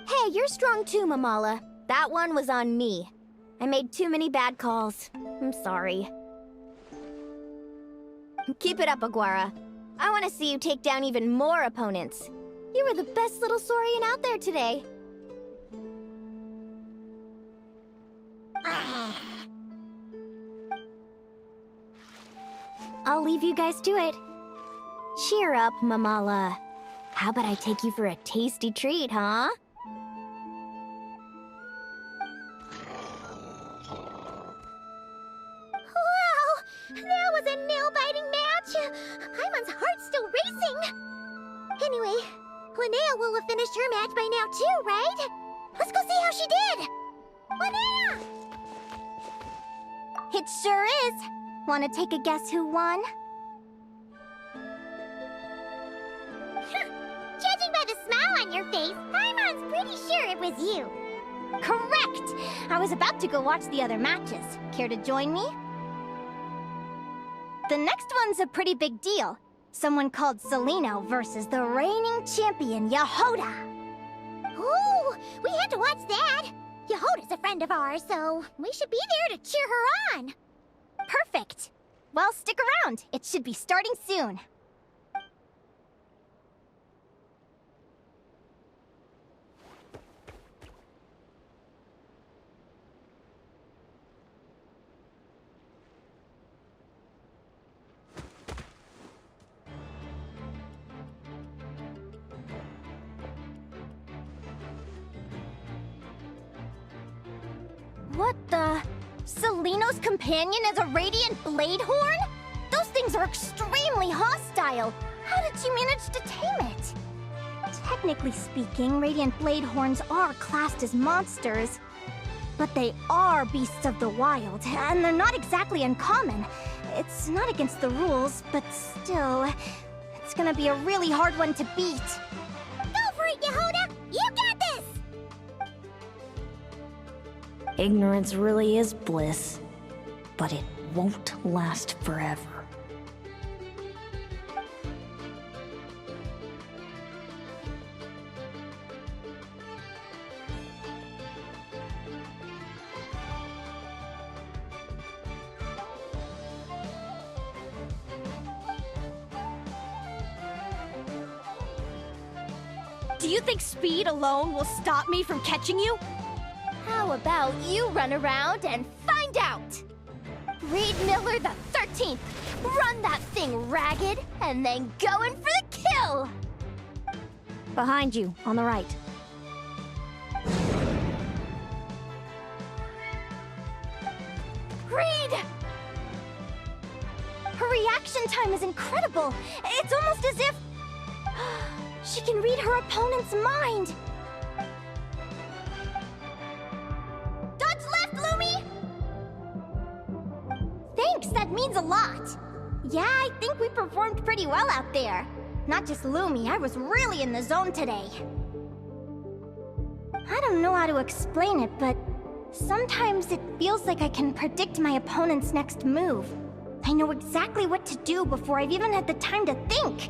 Hey, you're strong too, Mamala. That one was on me. I made too many bad calls. I'm sorry. Keep it up, Aguara. I want to see you take down even more opponents. You were the best little Saurian out there today. I'll leave you guys to it. Cheer up, Mamala. How about I take you for a tasty treat, huh? That was a nail-biting match! Paimon's heart's still racing! Anyway, Linnea will have finished her match by now too, right? Let's go see how she did! Linnea! It sure is. Want to take a guess who won? Judging by the smile on your face, Paimon's pretty sure it was you. Correct! I was about to go watch the other matches. Care to join me? The next one's a pretty big deal. Someone called Celino versus the reigning champion, Yehoda. Ooh, we had to watch that. Yehoda's a friend of ours, so we should be there to cheer her on. Perfect. Well, stick around. It should be starting soon. What the? Celino's companion is a radiant blade horn? Those things are extremely hostile. How did you manage to tame it? Technically speaking, radiant blade horns are classed as monsters. But they are beasts of the wild, and they're not exactly uncommon. It's not against the rules, but still, it's gonna be a really hard one to beat. Go for it, Yehoda! You got this! Ignorance really is bliss, but it won't last forever. Do you think speed alone will stop me from catching you? How about you run around and find out? Reed Miller the 13th, run that thing ragged, and then go in for the kill! Behind you, on the right. Reed! Her reaction time is incredible. It's almost as if she can read her opponent's mind. Dodge left, Lumi! Thanks, that means a lot. Yeah, I think we performed pretty well out there. Not just Lumi, I was really in the zone today. I don't know how to explain it, but sometimes it feels like I can predict my opponent's next move. I know exactly what to do before I've even had the time to think.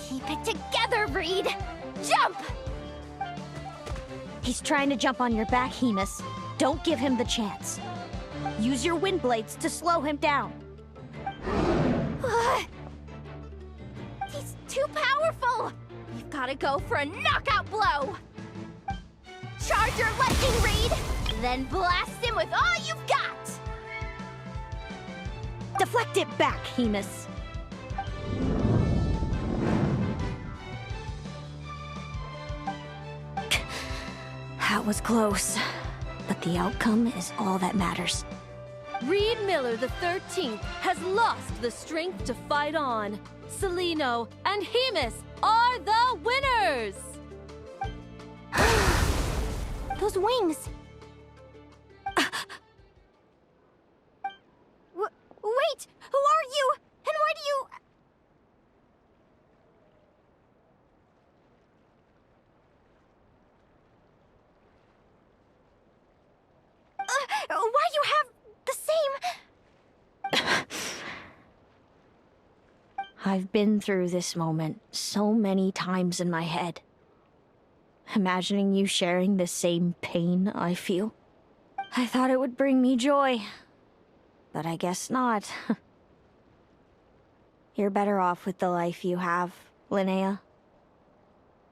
Keep it together, Reed! Jump! He's trying to jump on your back, Hemus. Don't give him the chance. Use your wind blades to slow him down. He's too powerful! We've gotta go for a knockout blow! Charge your lightning, Reed! Then blast him with all you've got! Deflect it back, Hemus. That was close, but the outcome is all that matters. Reed Miller the 13th has lost the strength to fight on. Celino and Hemus are the winners! Those wings! Wait! Who are you? And why do you... why do you have the same... I've been through this moment so many times in my head. Imagining you sharing the same pain I feel. I thought it would bring me joy. But I guess not. You're better off with the life you have, Linnea.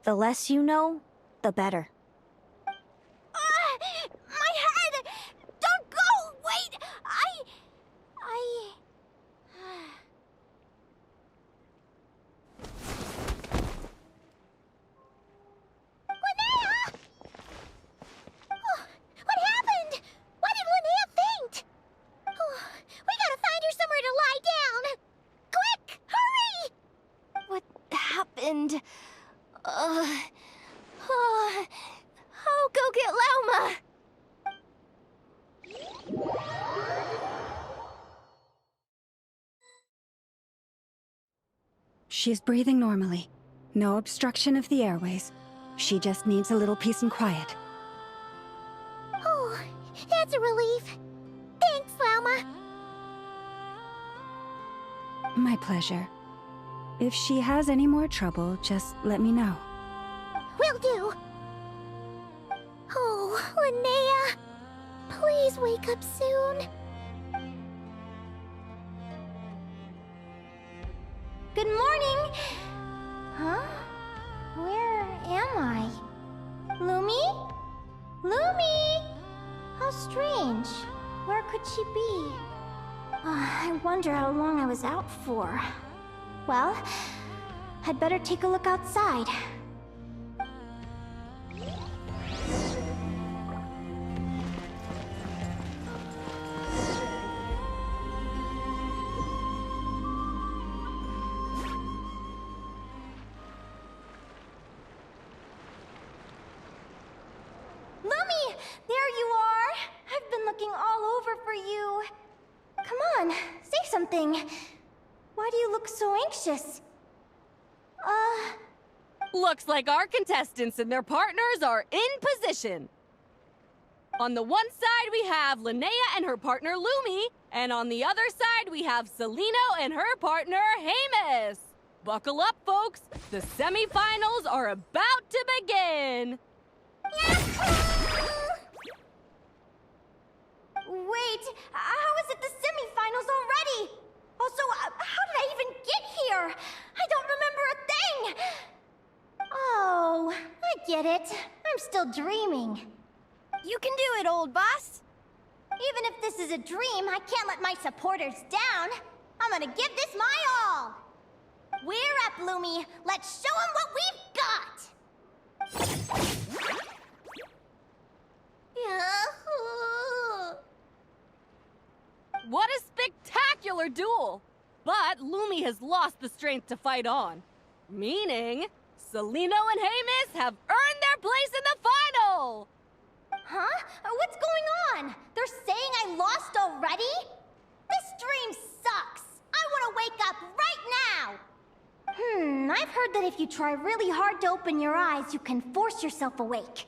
The less you know, the better. My head! Don't go! Wait! Linnea! Oh, what happened? Why did Linnea faint? Oh, we gotta find her somewhere to lie down! Quick! Hurry! What happened? I'll go get Lauma! She's breathing normally. No obstruction of the airways. She just needs a little peace and quiet. Oh, that's a relief. Thanks, Lauma. My pleasure. If she has any more trouble, just let me know. Will do. Oh, Linnea. Please wake up soon. Good morning! Huh? Where am I? Lumi? Lumi! How strange. Where could she be? I wonder how long I was out for. Well, I'd better take a look outside. Lumi! There you are! I've been looking all over for you. Come on, say something. Why do you look so anxious? Looks like our contestants and their partners are in position. On the one side, we have Linnea and her partner Lumi, and on the other side, we have Celino and her partner Hamus. Buckle up, folks. The semifinals are about to begin. Wait, how is it the semifinals already? Also, how did I even get here? I don't remember a thing. Oh, I get it. I'm still dreaming. You can do it, old boss. Even if this is a dream, I can't let my supporters down. I'm gonna give this my all. We're up, Lumi. Let's show them what we've got. What a spectacular duel! But Lumi has lost the strength to fight on. Meaning, Celino and Hamus have earned their place in the final! Huh? What's going on? They're saying I lost already? This dream sucks. I want to wake up right now. I've heard that if you try really hard to open your eyes, you can force yourself awake.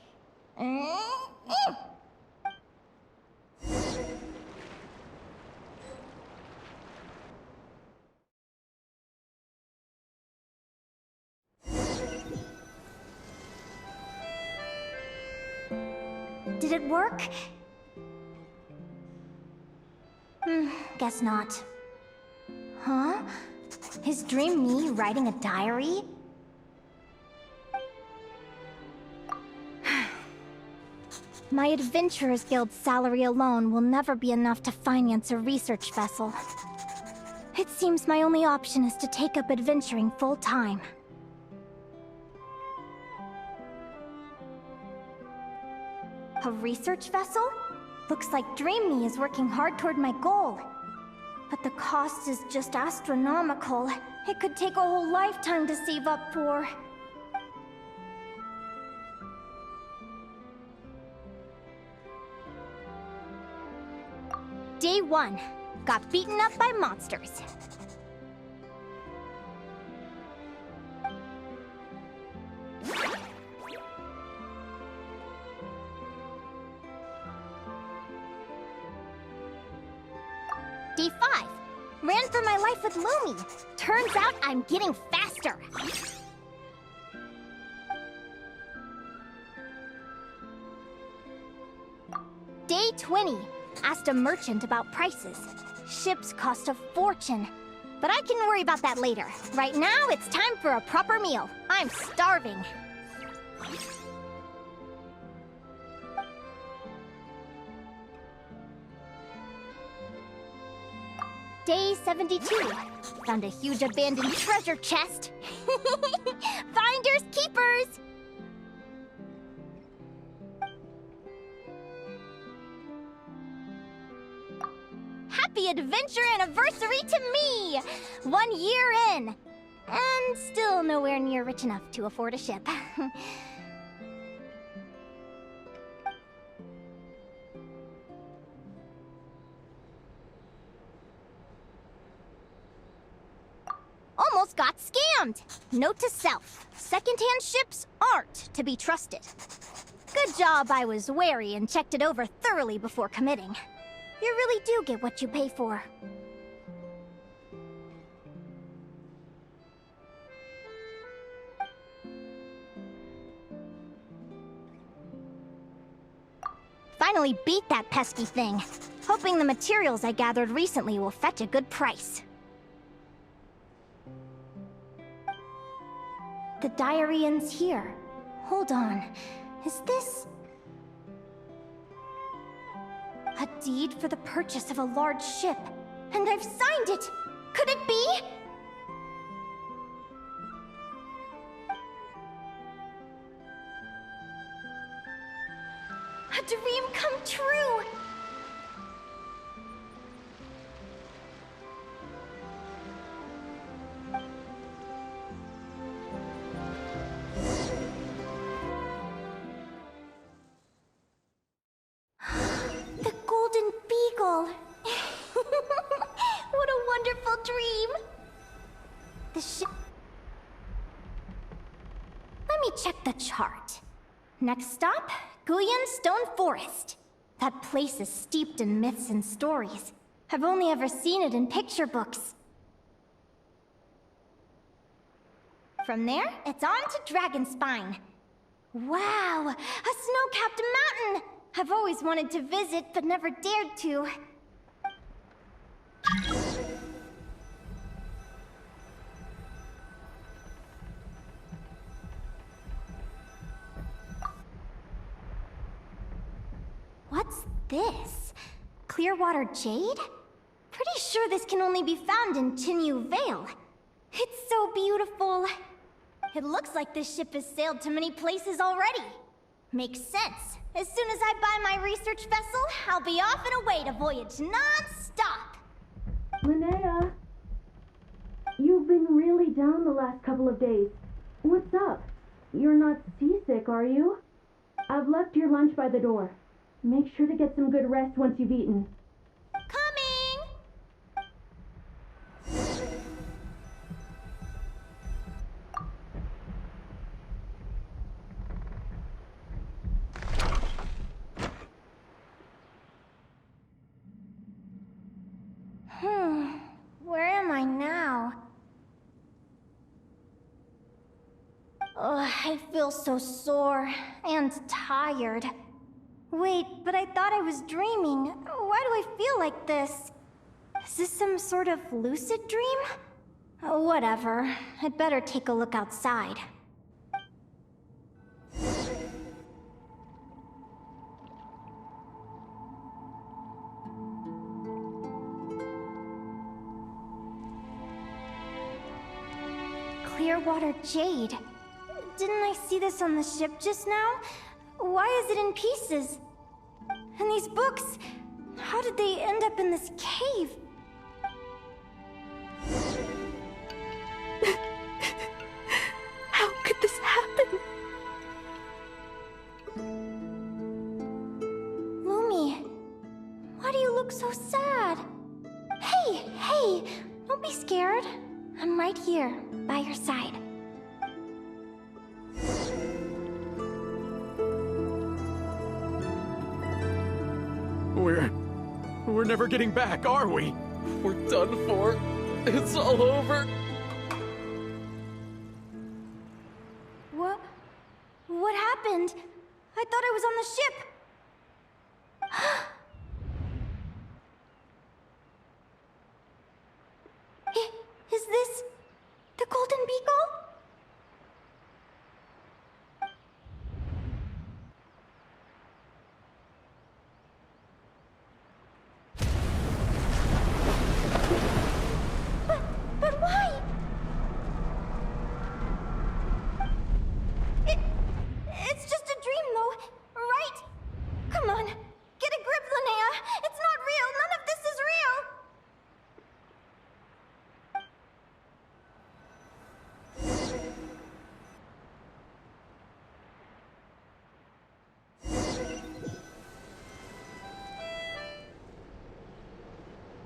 Did it work? Guess not. Huh? Is Dream me writing a diary? My Adventurers Guild salary alone will never be enough to finance a research vessel. It seems my only option is to take up adventuring full-time. A research vessel? Looks like Dream Me is working hard toward my goal. But the cost is just astronomical. It could take a whole lifetime to save up for. Day 1. Got beaten up by monsters. Day 5. Ran for my life with Lumi. Turns out I'm getting faster. Day 20. Asked a merchant about prices. Ships cost a fortune. But I can worry about that later. Right now, it's time for a proper meal. I'm starving. Day 72. Found a huge abandoned treasure chest. Finders keepers! Happy adventure anniversary to me! 1 year in. And still nowhere near rich enough to afford a ship. Almost got scammed! Note to self, secondhand ships aren't to be trusted. Good job I was wary and checked it over thoroughly before committing. You really do get what you pay for. Finally beat that pesky thing. Hoping the materials I gathered recently will fetch a good price. The diary ends here. Hold on. Is this... a deed for the purchase of a large ship? And I've signed it! Could it be? A dream come true! The Golden Beagle! What a wonderful dream! The ship... check the chart. Next stop, Guyan Stone Forest. That place is steeped in myths and stories. I've only ever seen it in picture books. From there, it's on to Dragonspine. Wow, a snow-capped mountain! I've always wanted to visit, but never dared to. What's this? Clearwater jade? Pretty sure this can only be found in Chinyu Vale. It's so beautiful. It looks like this ship has sailed to many places already. Makes sense. As soon as I buy my research vessel, I'll be off and away to voyage non-stop. Linnea, you've been really down the last couple of days. What's up? You're not seasick, are you? I've left your lunch by the door. Make sure to get some good rest once you've eaten. Coming! Where am I now? Ugh, I feel so sore and tired. Wait, but I thought I was dreaming. Why do I feel like this? Is this some sort of lucid dream? Oh, whatever. I'd better take a look outside. Clearwater jade. Didn't I see this on the ship just now? Why is it in pieces? And these books, how did they end up in this cave? How could this happen? Lumi, why do you look so sad? Hey, don't be scared. I'm right here, by your side. We're never getting back, are we? We're done for. It's all over. What happened? I thought I was on the ship. Is this the Golden Beagle? But why? It's just a dream, though, right? Come on, get a grip, Linnea. It's not real. None of this is real.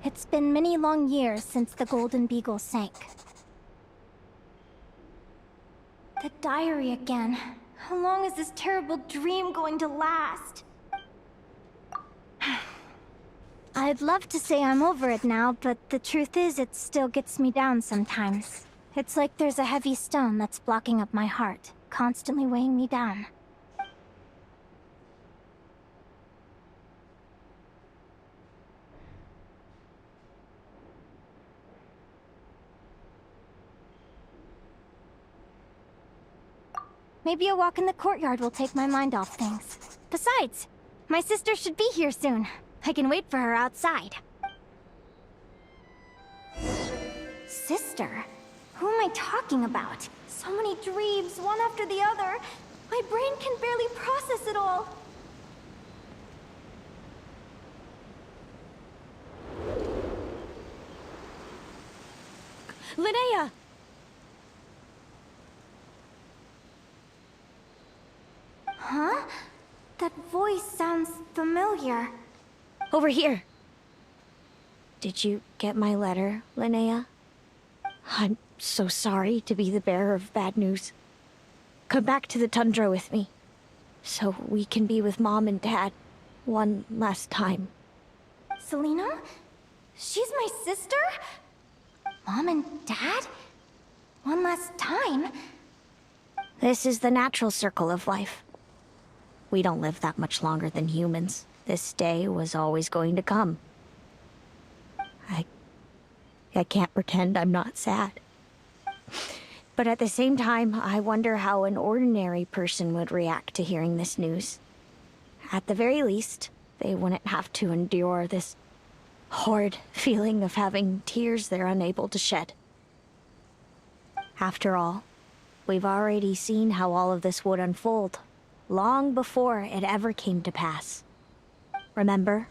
It's been many long years since the Golden Beagle sank. The diary again. How long is this terrible dream going to last? I'd love to say I'm over it now, but the truth is it still gets me down sometimes. It's like there's a heavy stone that's blocking up my heart, constantly weighing me down. Maybe a walk in the courtyard will take my mind off things. Besides, my sister should be here soon. I can wait for her outside. Sister? Who am I talking about? So many dreams, one after the other. My brain can barely process it all. Linnea! Huh? That voice sounds familiar. Over here. Did you get my letter, Linnea? I'm so sorry to be the bearer of bad news. Come back to the tundra with me, so we can be with Mom and Dad one last time. Selena? She's my sister? Mom and Dad? One last time? This is the natural circle of life. We don't live that much longer than humans. This day was always going to come. I can't pretend I'm not sad. But at the same time, I wonder how an ordinary person would react to hearing this news. At the very least, they wouldn't have to endure this horrid feeling of having tears they're unable to shed. After all, we've already seen how all of this would unfold, long before it ever came to pass. Remember,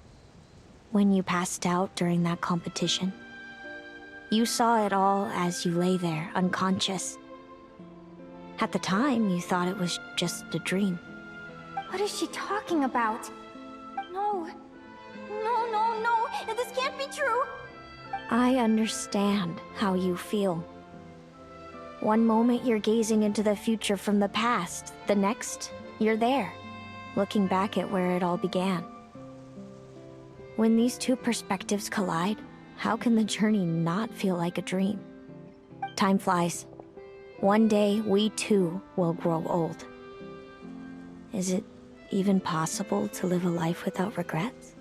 when you passed out during that competition? You saw it all as you lay there, unconscious. At the time, you thought it was just a dream. What is she talking about? No. No. This can't be true. I understand how you feel. One moment you're gazing into the future from the past. The next, you're there, looking back at where it all began. When these two perspectives collide, how can the journey not feel like a dream? Time flies. One day, we too will grow old. Is it even possible to live a life without regrets?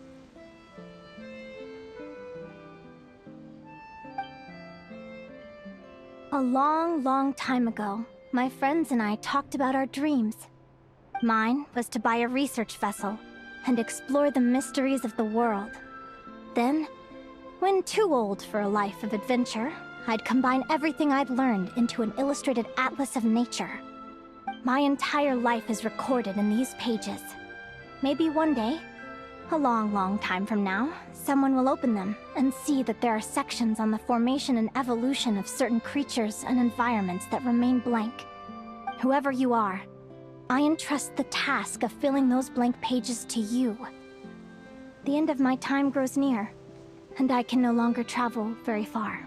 A long, long time ago, my friends and I talked about our dreams. Mine was to buy a research vessel and explore the mysteries of the world. Then, when too old for a life of adventure, I'd combine everything I'd learned into an illustrated atlas of nature. My entire life is recorded in these pages. Maybe one day, a long, long time from now, someone will open them and see that there are sections on the formation and evolution of certain creatures and environments that remain blank. Whoever you are, I entrust the task of filling those blank pages to you. The end of my time grows near, and I can no longer travel very far.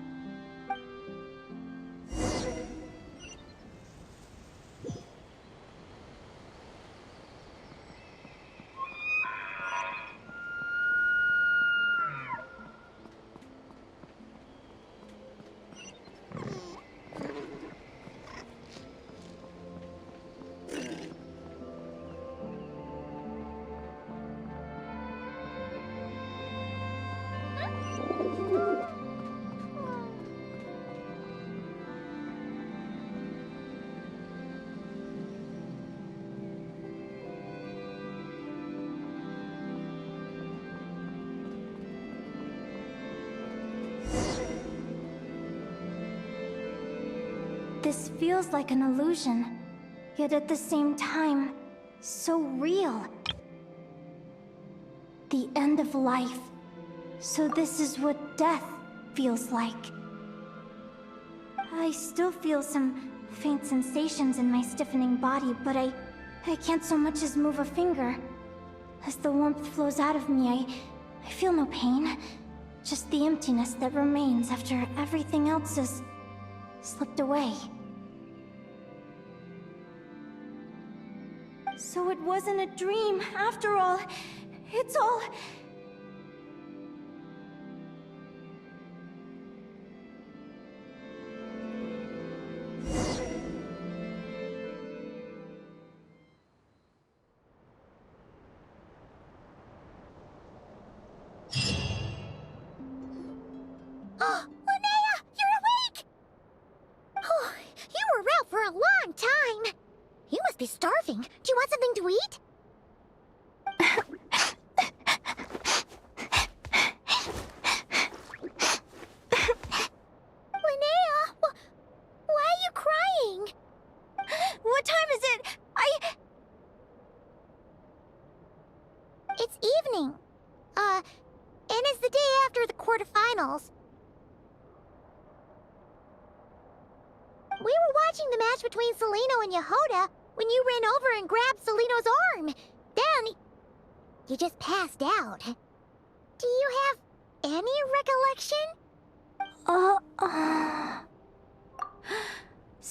This feels like an illusion, yet at the same time, so real. The end of life. So this is what death feels like. I still feel some faint sensations in my stiffening body, but I can't so much as move a finger. As the warmth flows out of me, I feel no pain. Just the emptiness that remains after everything else has slipped away. So it wasn't a dream, after all. It's all... Oh, Linnea, you're awake! Oh, you were out for a long time. You must be starving. Do you want something to eat? Linnea, why are you crying? What time is it? It's evening. And it's the day after the quarterfinals. We were watching the match between Celino and Yehoda when you ran over and grabbed Celino's arm. Then, you just passed out. Do you have any recollection?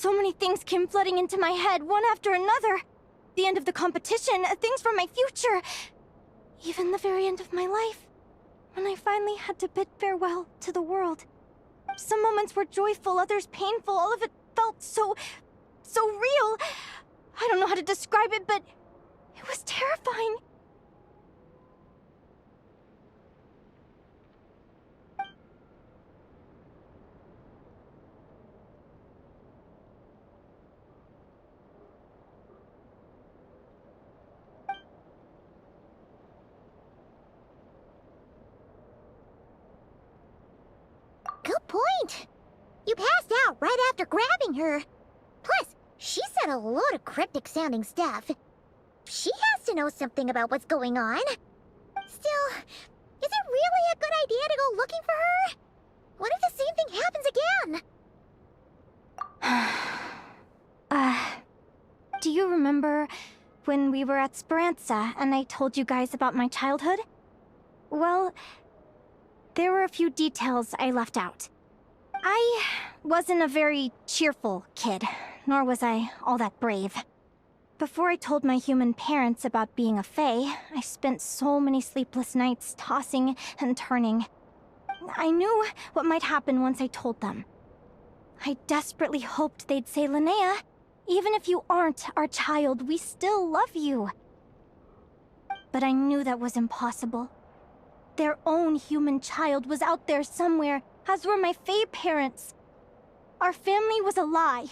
So many things came flooding into my head, one after another. The end of the competition, things from my future. Even the very end of my life, when I finally had to bid farewell to the world. Some moments were joyful, others painful. All of it felt so real. I don't know how to describe it, but it was terrifying. Good point. You passed out right after grabbing her. Plus, she said a load of cryptic-sounding stuff. She has to know something about what's going on. Still, is it really a good idea to go looking for her? What if the same thing happens again? Do you remember when we were at Speranza and I told you guys about my childhood? Well, there were a few details I left out. I wasn't a very cheerful kid, nor was I all that brave. Before I told my human parents about being a fae, I spent so many sleepless nights tossing and turning. I knew what might happen once I told them. I desperately hoped they'd say, Linnea, even if you aren't our child, we still love you. But I knew that was impossible. Their own human child was out there somewhere, as were my fae parents. Our family was a lie.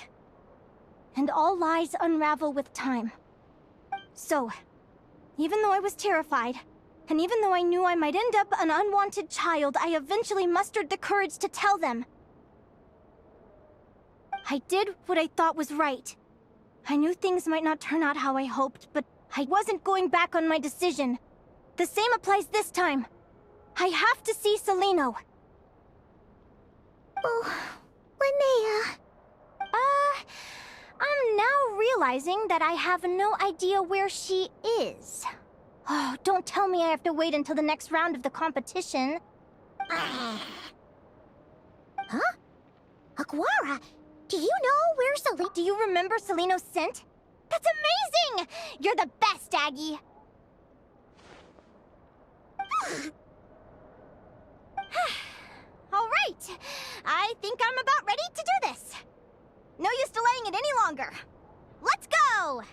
And all lies unravel with time. So, even though I was terrified, and even though I knew I might end up an unwanted child, I eventually mustered the courage to tell them. I did what I thought was right. I knew things might not turn out how I hoped, but I wasn't going back on my decision. The same applies this time. I have to see Celino. Oh, Linnea. I'm now realizing that I have no idea where she is. Oh, don't tell me I have to wait until the next round of the competition. Huh? Aguara, do you know where Celino... Do you remember Celino's scent? That's amazing! You're the best, Aggie! All right, I think I'm about ready to do this. No use delaying it any longer. Let's go!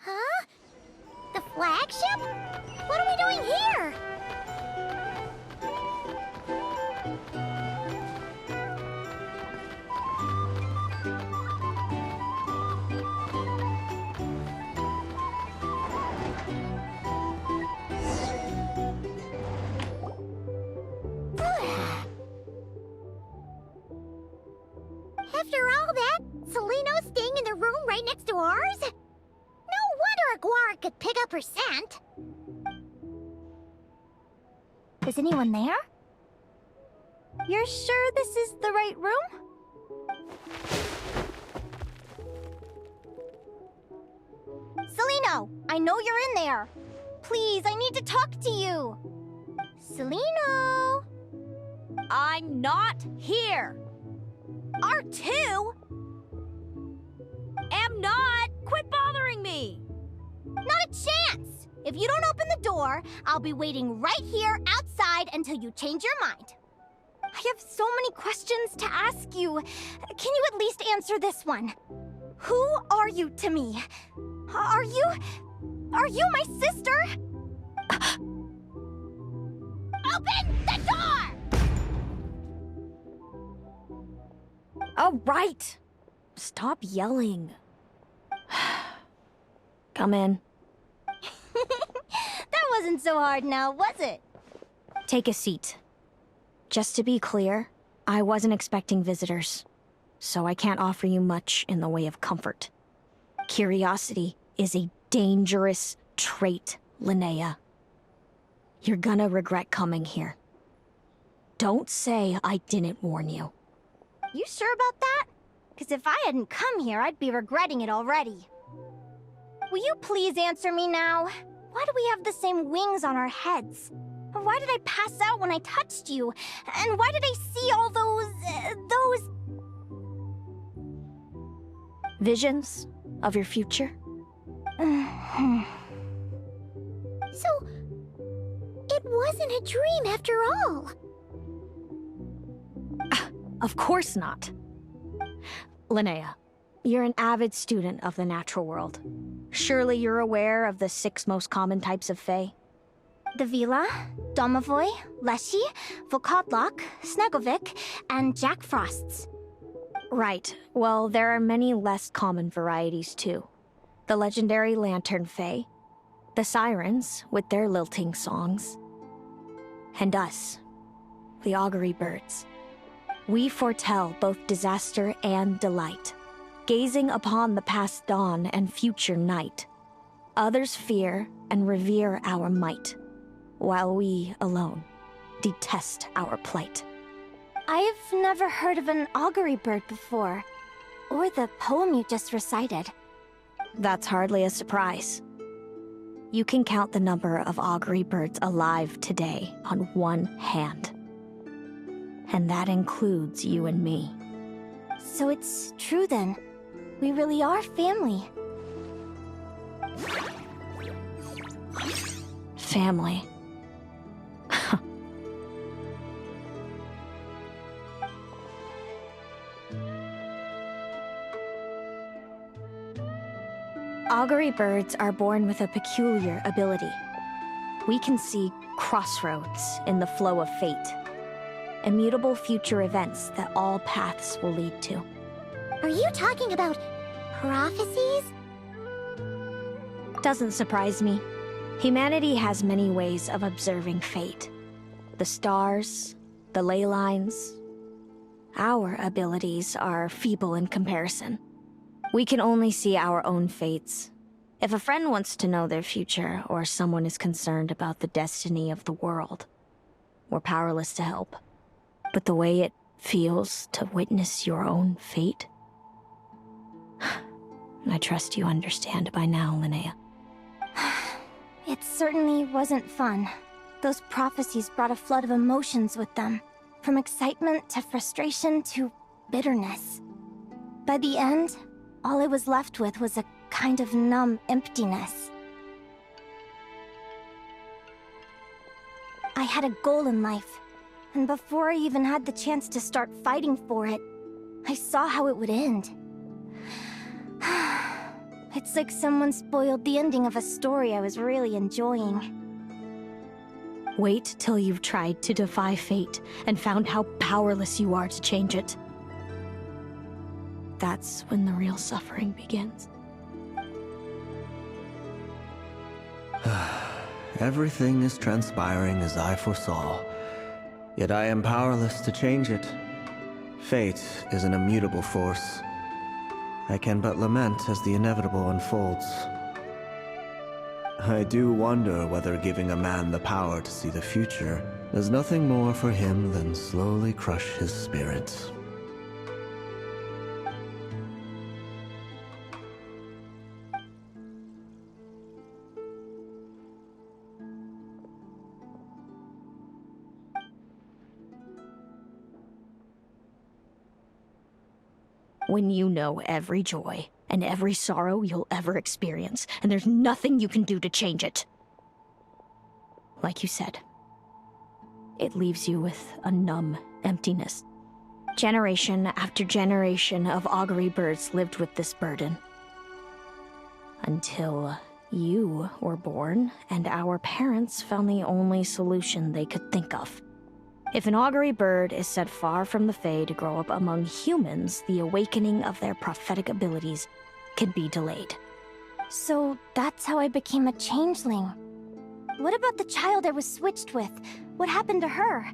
Huh? The flagship? What are we doing here? After all that, Celino's staying in the room right next to ours? No wonder Aguara could pick up her scent. Is anyone there? You're sure this is the right room? Celino, I know you're in there. Please, I need to talk to you. Celino! I'm not here. R2? Am not. Quit bothering me. Not a chance! If you don't open the door, I'll be waiting right here outside until you change your mind. I have so many questions to ask you. Can you at least answer this one? Who are you to me? Are you my sister? Open the door! Oh, right! Stop yelling. Come in. That wasn't so hard now, was it? Take a seat. Just to be clear, I wasn't expecting visitors, so I can't offer you much in the way of comfort. Curiosity is a dangerous trait, Linnea. You're gonna regret coming here. Don't say I didn't warn you. You sure about that? Because if I hadn't come here, I'd be regretting it already. Will you please answer me now? Why do we have the same wings on our heads? Why did I pass out when I touched you? And why did I see all those visions of your future? So, it wasn't a dream after all. Of course not. Linnea, you're an avid student of the natural world. Surely you're aware of the 6 most common types of Fae? The Vila, Domovoy, Leshy, Volkodlok, Snegovik, and Jack Frosts. Right. Well, there are many less common varieties too. The legendary Lantern Fae, the Sirens with their lilting songs, and us, the Augury Birds. We foretell both disaster and delight, gazing upon the past dawn and future night. Others fear and revere our might, while we alone detest our plight. I've never heard of an augury bird before, or the poem you just recited. That's hardly a surprise. You can count the number of augury birds alive today on one hand. And that includes you and me. So it's true then. We really are family. Family. Augury birds are born with a peculiar ability. We can see crossroads in the flow of fate. Immutable future events that all paths will lead to. Are you talking about prophecies? Doesn't surprise me. Humanity has many ways of observing fate. The stars, the ley lines. Our abilities are feeble in comparison. We can only see our own fates. If a friend wants to know their future, or someone is concerned about the destiny of the world, we're powerless to help. But the way it feels to witness your own fate, I trust you understand by now, Linnea. It certainly wasn't fun. Those prophecies brought a flood of emotions with them. From excitement to frustration to bitterness. By the end, all I was left with was a kind of numb emptiness. I had a goal in life, and before I even had the chance to start fighting for it, I saw how it would end. It's like someone spoiled the ending of a story I was really enjoying. Wait till you've tried to defy fate and found how powerless you are to change it. That's when the real suffering begins. Everything is transpiring as I foresaw, yet I am powerless to change it. Fate is an immutable force. I can but lament as the inevitable unfolds. I do wonder whether giving a man the power to see the future does nothing more for him than slowly crush his spirit. When you know every joy and every sorrow you'll ever experience, and there's nothing you can do to change it. Like you said, it leaves you with a numb emptiness. Generation after generation of augury birds lived with this burden. Until you were born, and our parents found the only solution they could think of. If an augury bird is sent far from the Fae to grow up among humans, the awakening of their prophetic abilities can be delayed. So that's how I became a changeling. What about the child I was switched with? What happened to her?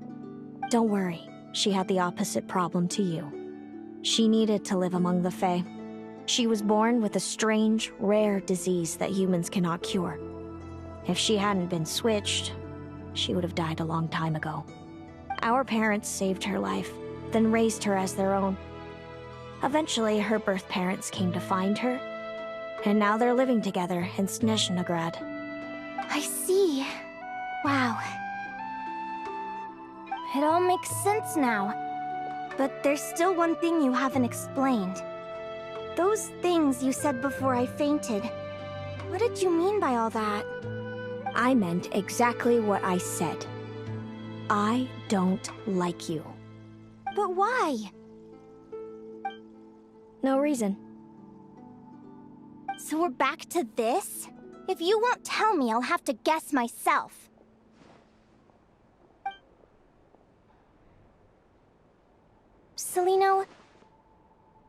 Don't worry, she had the opposite problem to you. She needed to live among the Fae. She was born with a strange, rare disease that humans cannot cure. If she hadn't been switched, she would have died a long time ago. Our parents saved her life, then raised her as their own. Eventually, her birth parents came to find her, and now they're living together in Snezhnegrad. I see. Wow. It all makes sense now. But there's still one thing you haven't explained. Those things you said before I fainted. What did you mean by all that? I meant exactly what I said. I don't like you. But why? No reason. So we're back to this? If you won't tell me, I'll have to guess myself. Celino,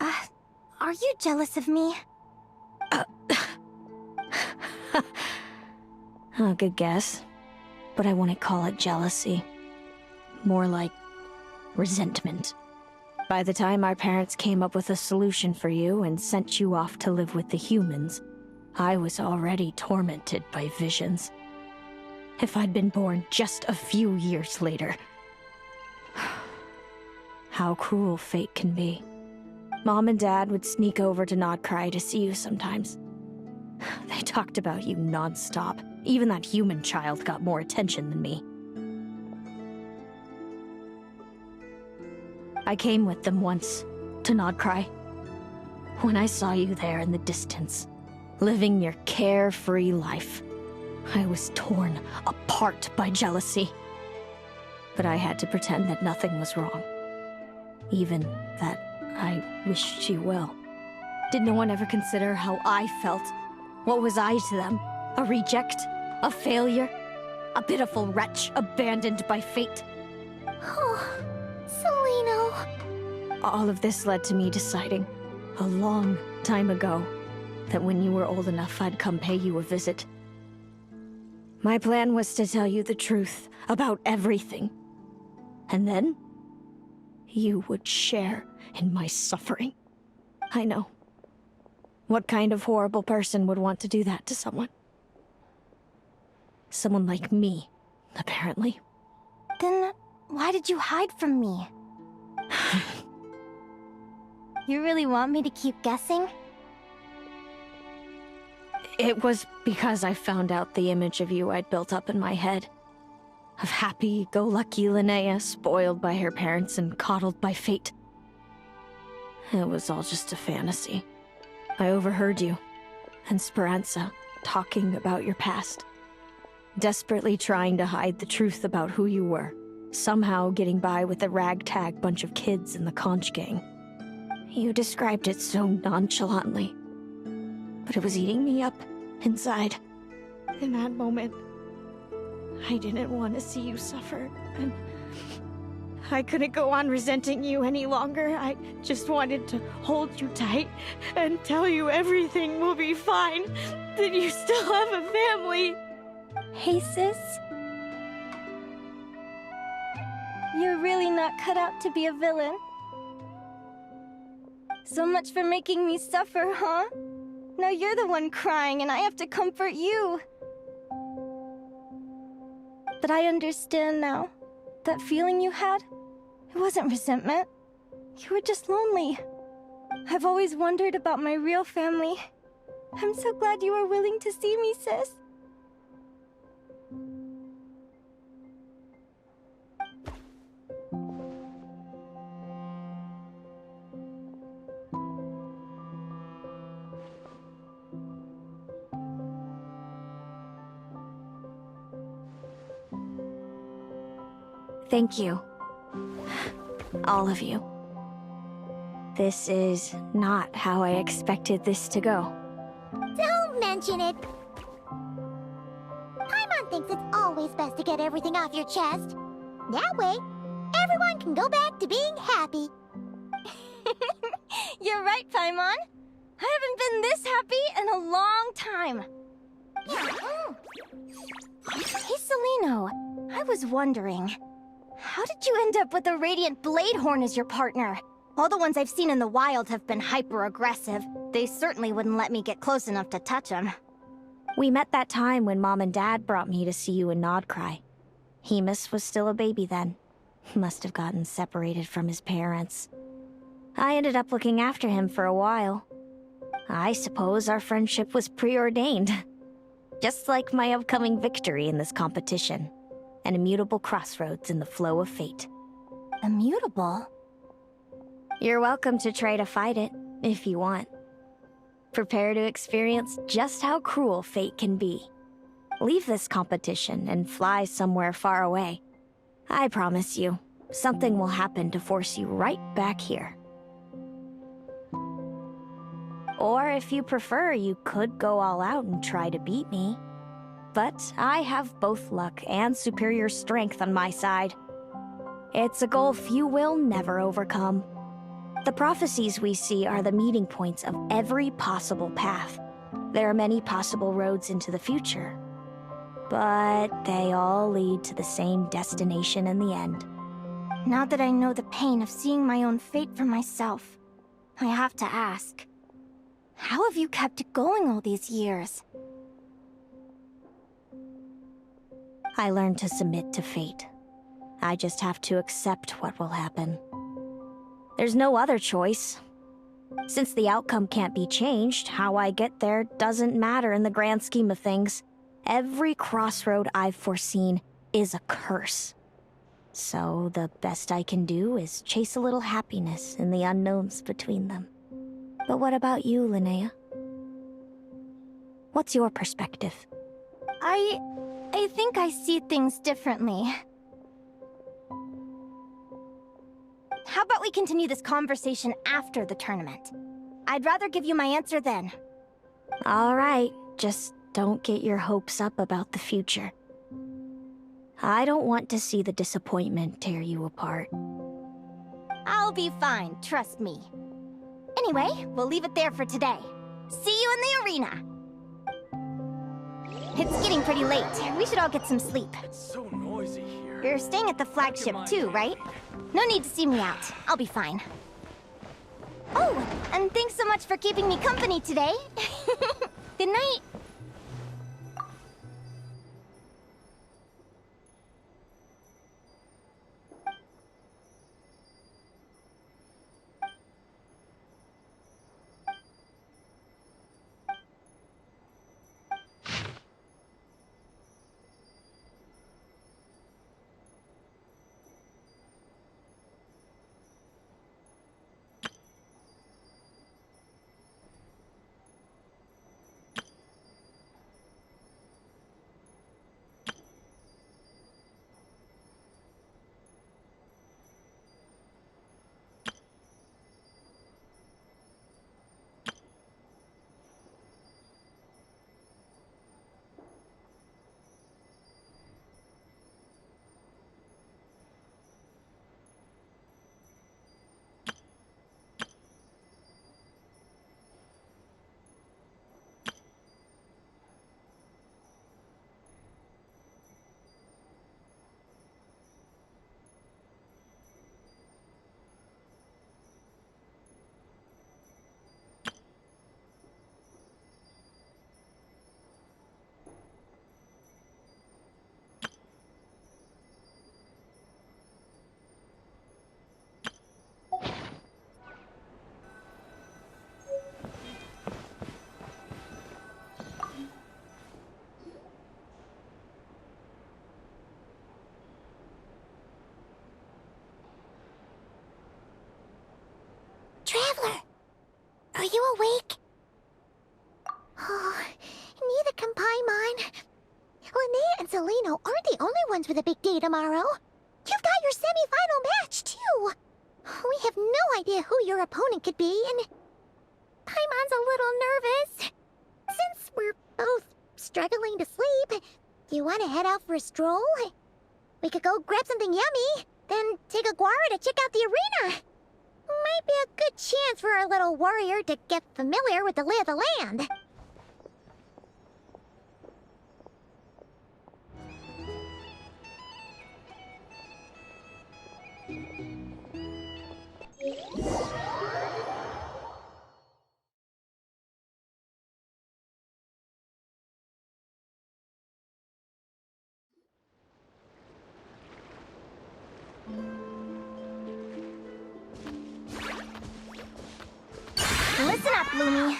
are you jealous of me? Good guess. But I wouldn't call it jealousy. More like resentment. By the time our parents came up with a solution for you and sent you off to live with the humans, I was already tormented by visions. If I'd been born just a few years later. How cruel fate can be. Mom and Dad would sneak over to Nodcry to see you sometimes. They talked about you non-stop. Even that human child got more attention than me. I came with them once, to Nodcry. When I saw you there in the distance, living your carefree life, I was torn apart by jealousy. But I had to pretend that nothing was wrong. Even that I wished you well. Did no one ever consider how I felt? What was I to them? A reject? A failure? A pitiful wretch abandoned by fate? Oh, Celino. All of this led to me deciding, a long time ago, that when you were old enough, I'd come pay you a visit. My plan was to tell you the truth about everything. And then, you would share in my suffering. I know. What kind of horrible person would want to do that to someone? Someone like me, apparently. Then, why did you hide from me? You really want me to keep guessing? It was because I found out the image of you I'd built up in my head. Of happy-go-lucky Linnea, spoiled by her parents and coddled by fate. It was all just a fantasy. I overheard you, and Speranza, talking about your past. Desperately trying to hide the truth about who you were. Somehow getting by with a ragtag bunch of kids in the conch gang. You described it so nonchalantly. But it was eating me up, inside. In that moment, I didn't want to see you suffer, and I couldn't go on resenting you any longer. I just wanted to hold you tight and tell you everything will be fine, that you still have a family. Hey, sis. You're really not cut out to be a villain. So much for making me suffer, huh? Now you're the one crying and I have to comfort you. But I understand now. That feeling you had, it wasn't resentment. You were just lonely. I've always wondered about my real family. I'm so glad you were willing to see me, sis. Thank you. All of you. This is not how I expected this to go. Don't mention it. Paimon thinks it's always best to get everything off your chest. That way, everyone can go back to being happy. You're right, Paimon. I haven't been this happy in a long time. Hey, Celino, I was wondering, how did you end up with a Radiant Bladehorn as your partner? All the ones I've seen in the wild have been hyper-aggressive. They certainly wouldn't let me get close enough to touch them. We met that time when Mom and Dad brought me to see you in Nodcry. Hemus was still a baby then. Must have gotten separated from his parents. I ended up looking after him for a while. I suppose our friendship was preordained. Just like my upcoming victory in this competition. An immutable crossroads in the flow of fate. Immutable? You're welcome to try to fight it, if you want. Prepare to experience just how cruel fate can be. Leave this competition and fly somewhere far away. I promise you, something will happen to force you right back here. Or if you prefer, you could go all out and try to beat me. But I have both luck and superior strength on my side. It's a gulf you will never overcome. The prophecies we see are the meeting points of every possible path. There are many possible roads into the future. But they all lead to the same destination in the end. Now that I know the pain of seeing my own fate for myself, I have to ask, how have you kept it going all these years? I learned to submit to fate. I just have to accept what will happen. There's no other choice. Since the outcome can't be changed, how I get there doesn't matter in the grand scheme of things. Every crossroad I've foreseen is a curse. So the best I can do is chase a little happiness in the unknowns between them. But what about you, Linnea? What's your perspective? I think I see things differently. How about we continue this conversation after the tournament? I'd rather give you my answer then. All right, just don't get your hopes up about the future. I don't want to see the disappointment tear you apart. I'll be fine, trust me. Anyway, we'll leave it there for today. See you in the arena! It's getting pretty late. We should all get some sleep. It's so noisy here. You're staying at the flagship too, right? No need to see me out. I'll be fine. Oh, and thanks so much for keeping me company today. Good night. Traveler, are you awake? Oh, neither can Paimon. Linnea and Celino aren't the only ones with a big day tomorrow. You've got your semi-final match, too. We have no idea who your opponent could be, and Paimon's a little nervous. Since we're both struggling to sleep, do you want to head out for a stroll? We could go grab something yummy. then take Aguara to check out the arena. Might be a good chance for our little warrior to get familiar with the lay of the land. Listen up, Lumi.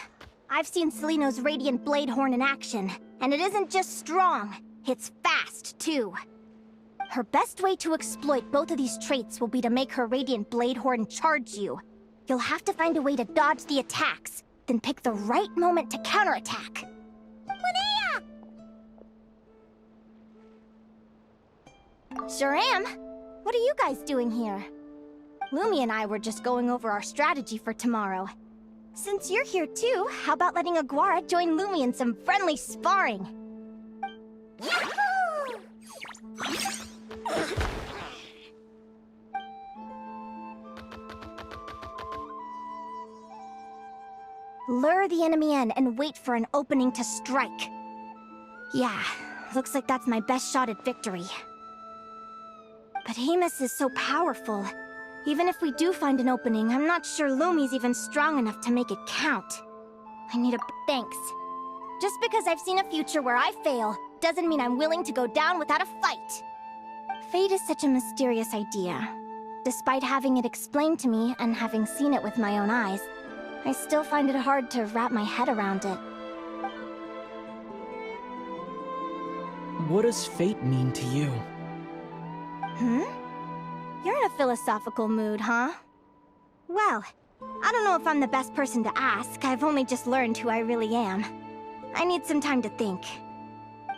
I've seen Seleno's Radiant Blade Horn in action, and it isn't just strong, it's fast, too. Her best way to exploit both of these traits will be to make her Radiant Blade Horn charge you. You'll have to find a way to dodge the attacks, then pick the right moment to counterattack. Linnea! Sure am. What are you guys doing here? Lumi and I were just going over our strategy for tomorrow. Since you're here too, how about letting Aguara join Lumi in some friendly sparring? Yahoo! Lure the enemy in and wait for an opening to strike. Yeah, looks like that's my best shot at victory. But Amos is so powerful. Even if we do find an opening, I'm not sure Lumi's even strong enough to make it count. I need a thanks. Just because I've seen a future where I fail, doesn't mean I'm willing to go down without a fight. Fate is such a mysterious idea. Despite having it explained to me and having seen it with my own eyes, I still find it hard to wrap my head around it. What does fate mean to you? You're in a philosophical mood, huh? Well, I don't know if I'm the best person to ask. I've only just learned who I really am. I need some time to think.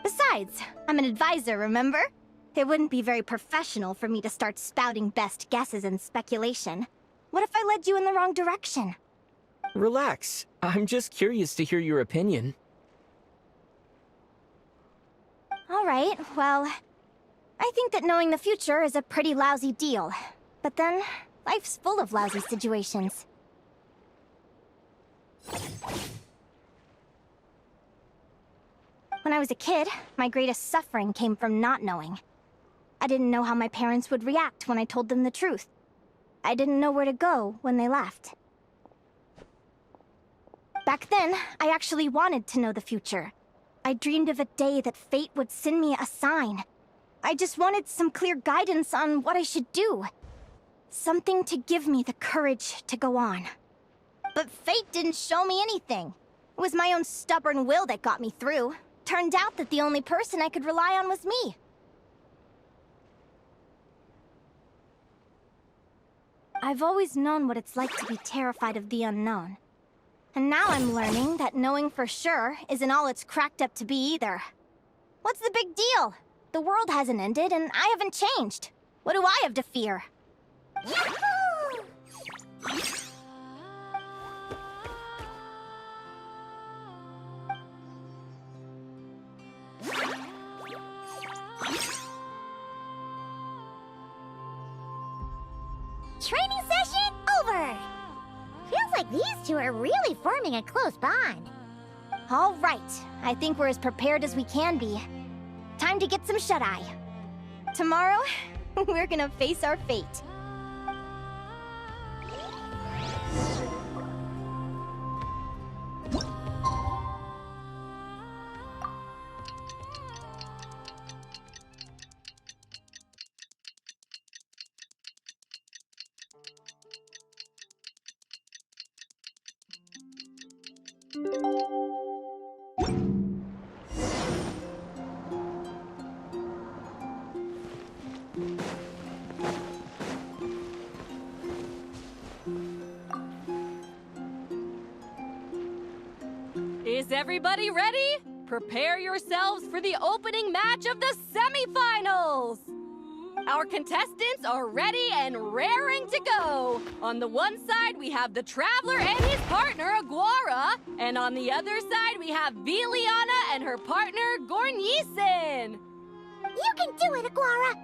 Besides, I'm an advisor, remember? It wouldn't be very professional for me to start spouting best guesses and speculation. What if I led you in the wrong direction? Relax. I'm just curious to hear your opinion. All right, well, I think that knowing the future is a pretty lousy deal. But then, life's full of lousy situations. When I was a kid, my greatest suffering came from not knowing. I didn't know how my parents would react when I told them the truth. I didn't know where to go when they left. Back then, I actually wanted to know the future. I dreamed of a day that fate would send me a sign. I just wanted some clear guidance on what I should do. Something to give me the courage to go on. But fate didn't show me anything. It was my own stubborn will that got me through. Turned out that the only person I could rely on was me. I've always known what it's like to be terrified of the unknown. And now I'm learning that knowing for sure isn't all it's cracked up to be either. What's the big deal? The world hasn't ended, and I haven't changed. What do I have to fear? Yahoo! Training session over! Feels like these two are really forming a close bond. All right, I think we're as prepared as we can be. Time to get some shut-eye. Tomorrow, we're gonna face our fate. Is everybody ready? Prepare yourselves for the opening match of the semifinals! Our contestants are ready and raring to go. On the one side, we have the Traveler and his partner, Aguara. And on the other side, we have v.y0nx and her partner, Gornysen. You can do it, Aguara!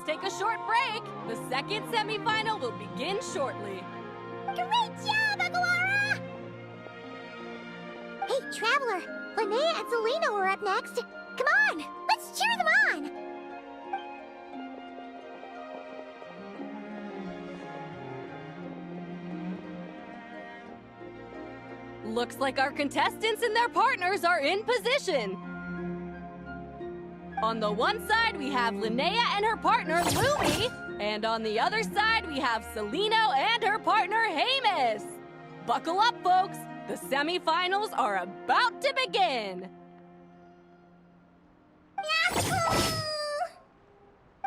take a short break. The second semifinal will begin shortly. Great job, Aguara! Hey, Traveler, Linnea and Selena are up next. Come on, let's cheer them on! Looks like our contestants and their partners are in position. On the one side, we have Linnea and her partner, Lumi. And on the other side, we have Selena and her partner, Hamus. Buckle up, folks. The semifinals are about to begin. Yahoo!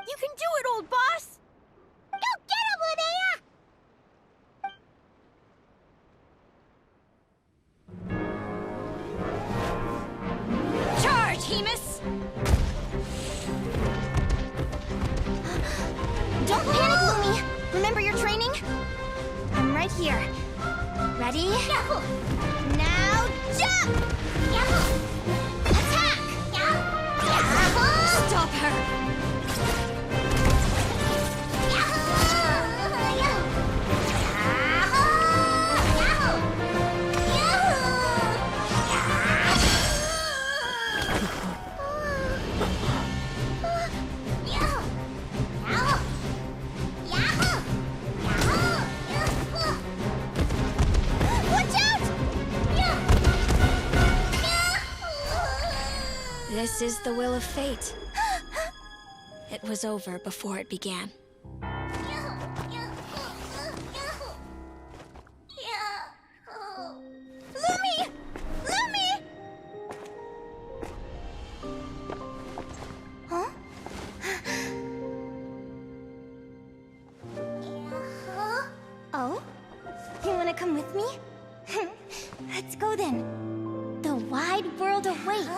You can do it, old boss! Go get him, Linnea! Charge, Hamus! Don't panic, Lumi! Remember your training? I'm right here. Ready? Yahoo! Now jump! Yahoo! Attack! Yahoo! Stop her! This is the will of fate. It was over before it began. Lumi! Lumi! Huh? Oh? You wanna come with me? Let's go then. The wide world awaits.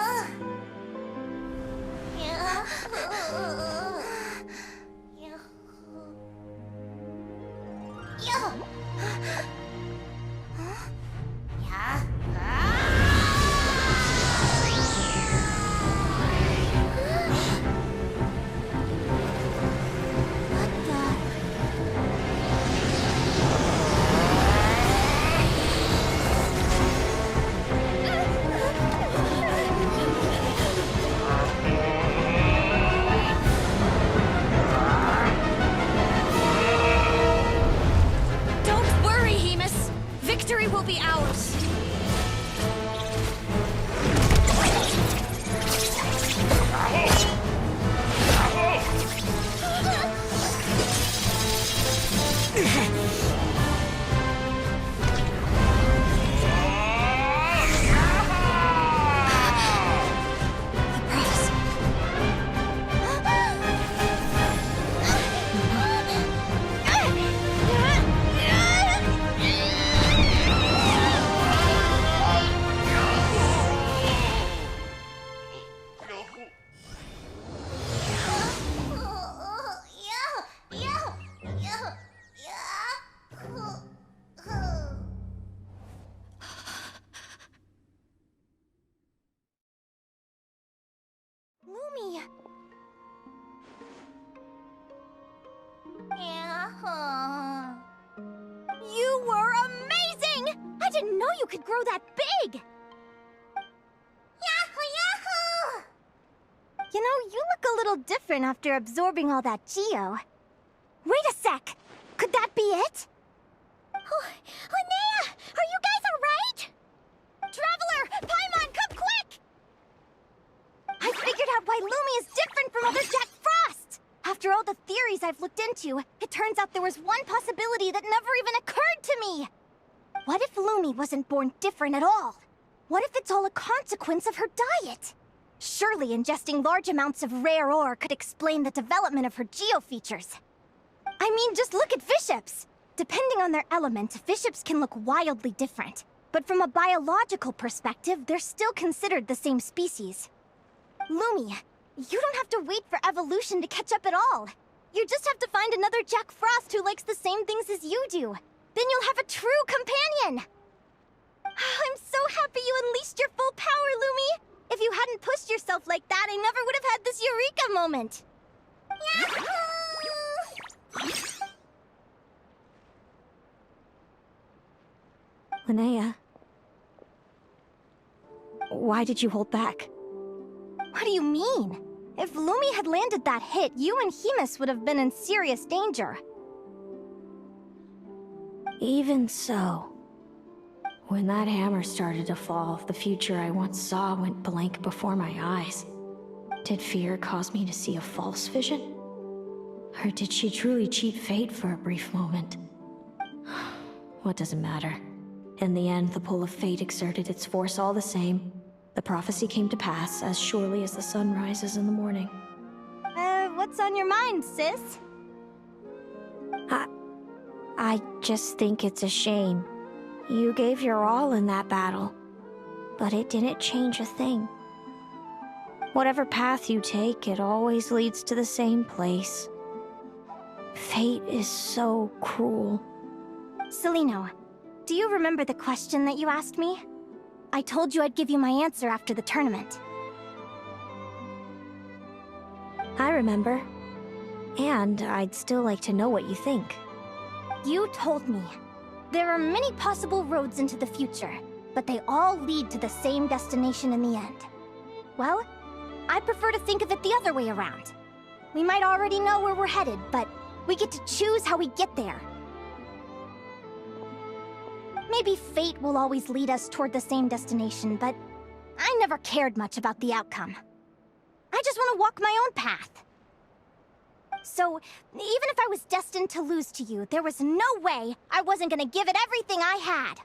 Will be ours. Lumi. You were amazing! I didn't know you could grow that big! Yahoo! Yahoo! You know, you look a little different after absorbing all that geo. Wait a sec! Could that be it? Oh, Linnea! Are you guys alright? Traveler! Paimon, come quick! I figured out why Lumi is different from other Jack Frosts! After all the theories I've looked into, it turns out there was one possibility that never even occurred to me! What if Lumi wasn't born different at all? What if it's all a consequence of her diet? Surely ingesting large amounts of rare ore could explain the development of her geo-features. I mean, just look at fiships! Depending on their element, fiships can look wildly different. But from a biological perspective, they're still considered the same species. Lumi, you don't have to wait for evolution to catch up at all. You just have to find another Jack Frost who likes the same things as you do. Then you'll have a true companion! I'm so happy you unleashed your full power, Lumi! If you hadn't pushed yourself like that, I never would have had this eureka moment! Yahoo! Linnea. Why did you hold back? What do you mean? If Lumi had landed that hit, you and Hemus would have been in serious danger. Even so, when that hammer started to fall, the future I once saw went blank before my eyes. Did fear cause me to see a false vision? Or did she truly cheat fate for a brief moment? What does it matter? In the end, the pull of fate exerted its force all the same. The prophecy came to pass as surely as the sun rises in the morning. What's on your mind, sis? I just think it's a shame. You gave your all in that battle, but it didn't change a thing. Whatever path you take, it always leads to the same place. Fate is so cruel. Celino, do you remember the question that you asked me? I told you I'd give you my answer after the tournament. I remember. And I'd still like to know what you think. You told me. There are many possible roads into the future, but they all lead to the same destination in the end. Well, I prefer to think of it the other way around. We might already know where we're headed, but we get to choose how we get there. Maybe fate will always lead us toward the same destination, but I never cared much about the outcome. I just want to walk my own path. So, even if I was destined to lose to you, there was no way I wasn't gonna give it everything I had.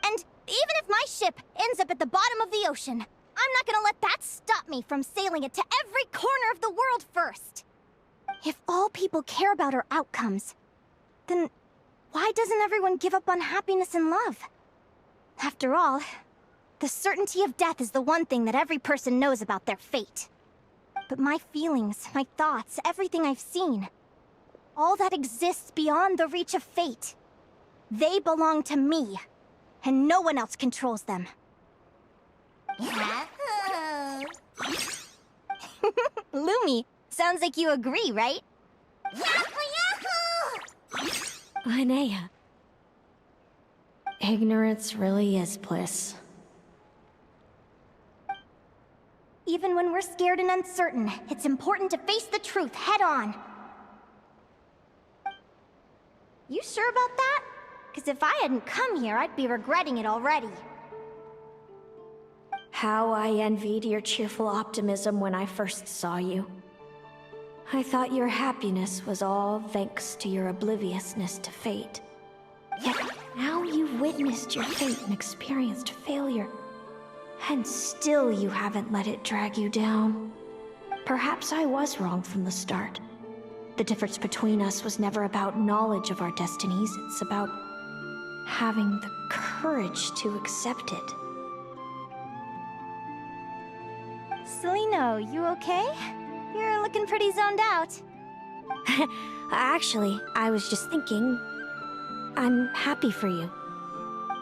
And even if my ship ends up at the bottom of the ocean, I'm not gonna let that stop me from sailing it to every corner of the world first. If all people care about are outcomes, then why doesn't everyone give up on happiness and love? After all, the certainty of death is the one thing that every person knows about their fate. But my feelings, my thoughts, everything I've seen, all that exists beyond the reach of fate, they belong to me, and no one else controls them. Lumi, sounds like you agree, right? Linnea. Ignorance really is bliss. Even when we're scared and uncertain, it's important to face the truth head on. You sure about that? Because if I hadn't come here, I'd be regretting it already. How I envied your cheerful optimism when I first saw you. I thought your happiness was all thanks to your obliviousness to fate. Yet now you've witnessed your fate and experienced failure. And still you haven't let it drag you down. Perhaps I was wrong from the start. The difference between us was never about knowledge of our destinies. It's about having the courage to accept it. Celino, you okay? You're looking pretty zoned out. Actually, I was just thinking, I'm happy for you.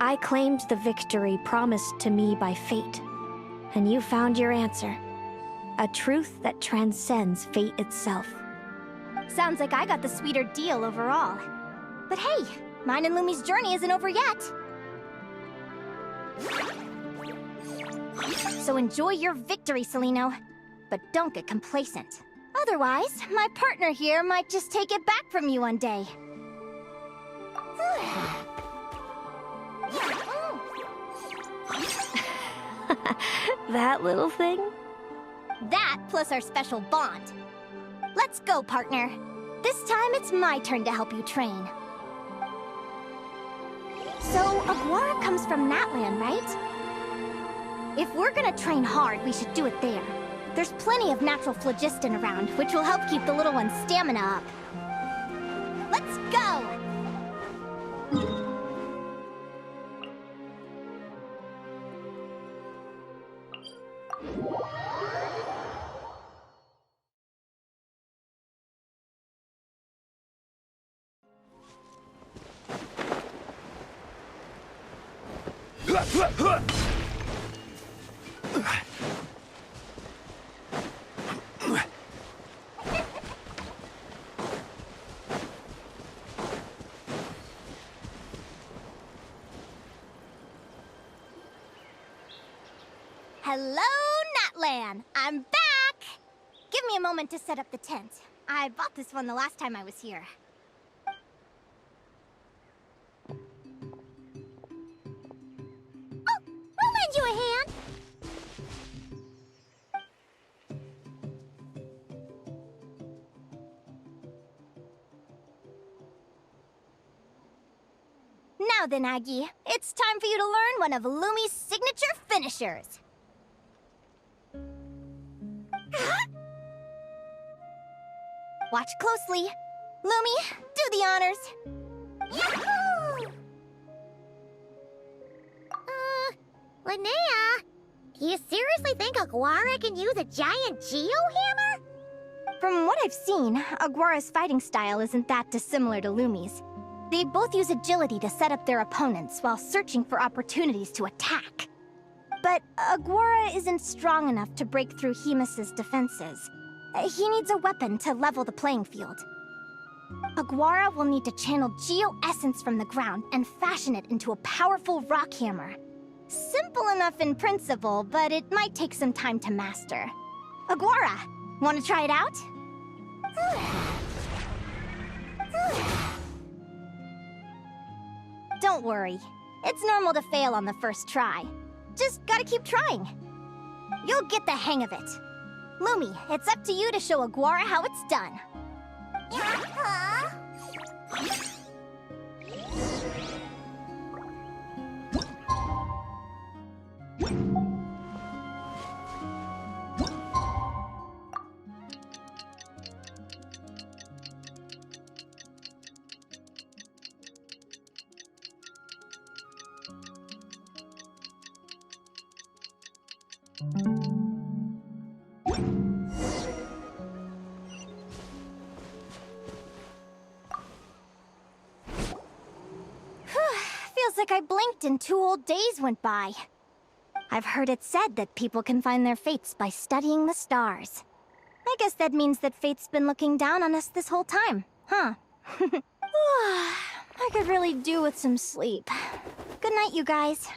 I claimed the victory promised to me by fate, and you found your answer. A truth that transcends fate itself. Sounds like I got the sweeter deal overall. But hey, mine and Lumi's journey isn't over yet. So enjoy your victory, Celino. But don't get complacent. Otherwise, my partner here might just take it back from you one day. That little thing? That plus our special bond. Let's go, partner. This time it's my turn to help you train. So, Aguara comes from Natlan, right? If we're gonna train hard, we should do it there. There's plenty of natural phlogiston around, which will help keep the little one's stamina up. Let's go! Hello, Natlan! I'm back! Give me a moment to set up the tent. I bought this one the last time I was here. Oh, I'll lend you a hand. Now then, Aggie, it's time for you to learn one of Lumi's signature finishers. Watch closely. Lumi, do the honors. Yahoo! Linnea, do you seriously think Aguara can use a giant geohammer? From what I've seen, Aguara's fighting style isn't that dissimilar to Lumi's. They both use agility to set up their opponents while searching for opportunities to attack. But Aguara isn't strong enough to break through Hemus's defenses. He needs a weapon to level the playing field. Aguara will need to channel geo-essence from the ground and fashion it into a powerful rock hammer. Simple enough in principle, but it might take some time to master. Aguara, want to try it out? Don't worry. It's normal to fail on the first try. Just gotta keep trying. You'll get the hang of it. Lumi, it's up to you to show Aguara how it's done. Feels like I blinked and 2 whole days went by. I've heard it said that people can find their fates by studying the stars. I guess that means that fate's been looking down on us this whole time, huh? I could really do with some sleep. Good night, you guys.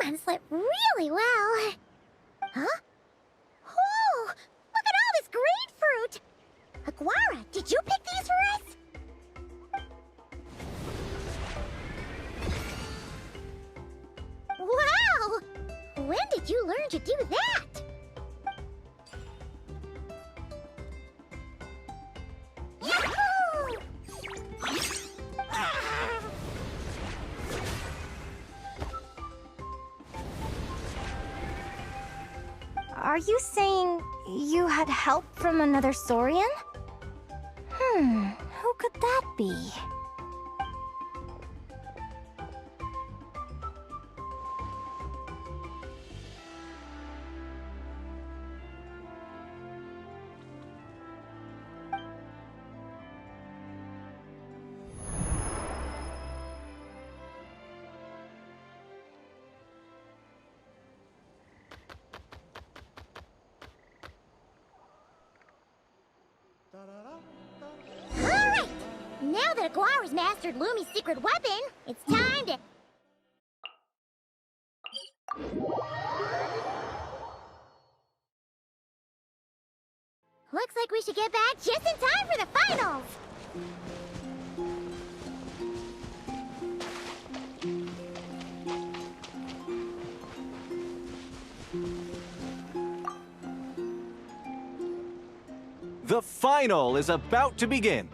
Paimon slept really well. Huh? Oh, look at all this grapefruit! Aguara, did you pick these for us? Wow! When did you learn to do that? Yahoo! Are you saying you had help from another Saurian? Who could that be? Alright! Now that Aguara's mastered Lumi's secret weapon, it's time to... Looks like we should get back just in time for the finals! The final is about to begin.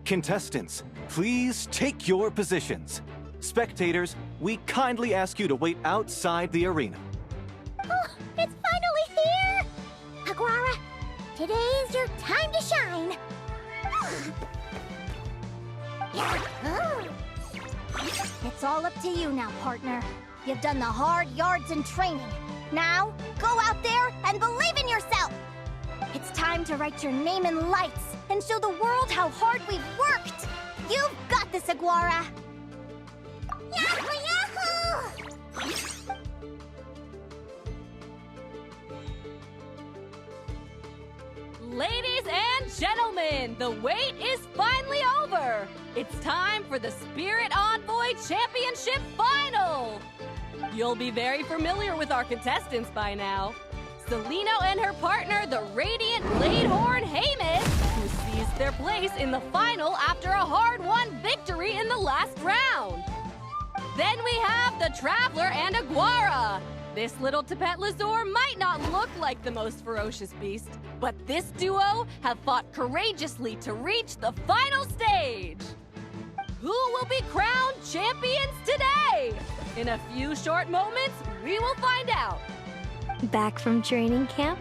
Contestants, please take your positions. Spectators, we kindly ask you to wait outside the arena. Oh, it's finally here! Aguara, today's your time to shine. It's all up to you now, partner. You've done the hard yards in training. Now, go out there and believe in yourself! It's time to write your name in lights and show the world how hard we've worked! You've got this, Aguara! Yahoo! Yahoo! Ladies and gentlemen, the wait is finally over. It's time for the Spirit Envoy Championship Final. You'll be very familiar with our contestants by now. Celino and her partner, the Radiant Bladehorn Haymis, who seized their place in the final after a hard-won victory in the last round. Then we have the Traveler and Aguara. This little Tapetlasaur might not look like the most ferocious beast, but this duo have fought courageously to reach the final stage. Who will be crowned champions today? In a few short moments, we will find out. Back from training camp?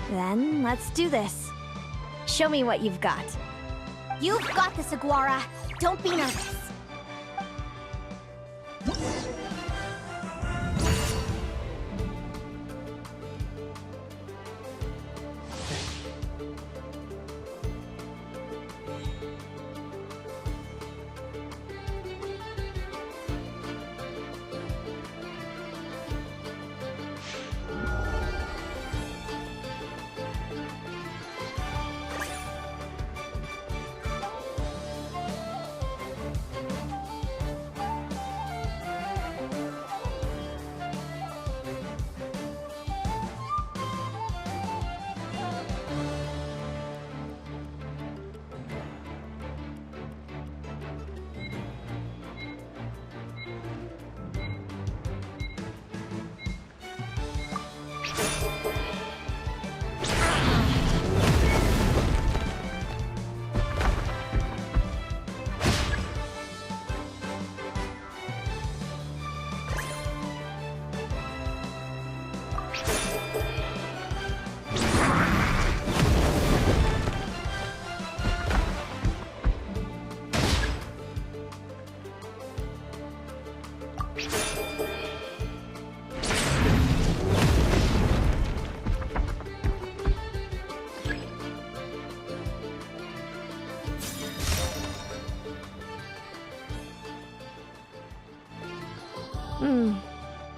Then let's do this. Show me what you've got. You've got this, Aguara. Don't be nervous.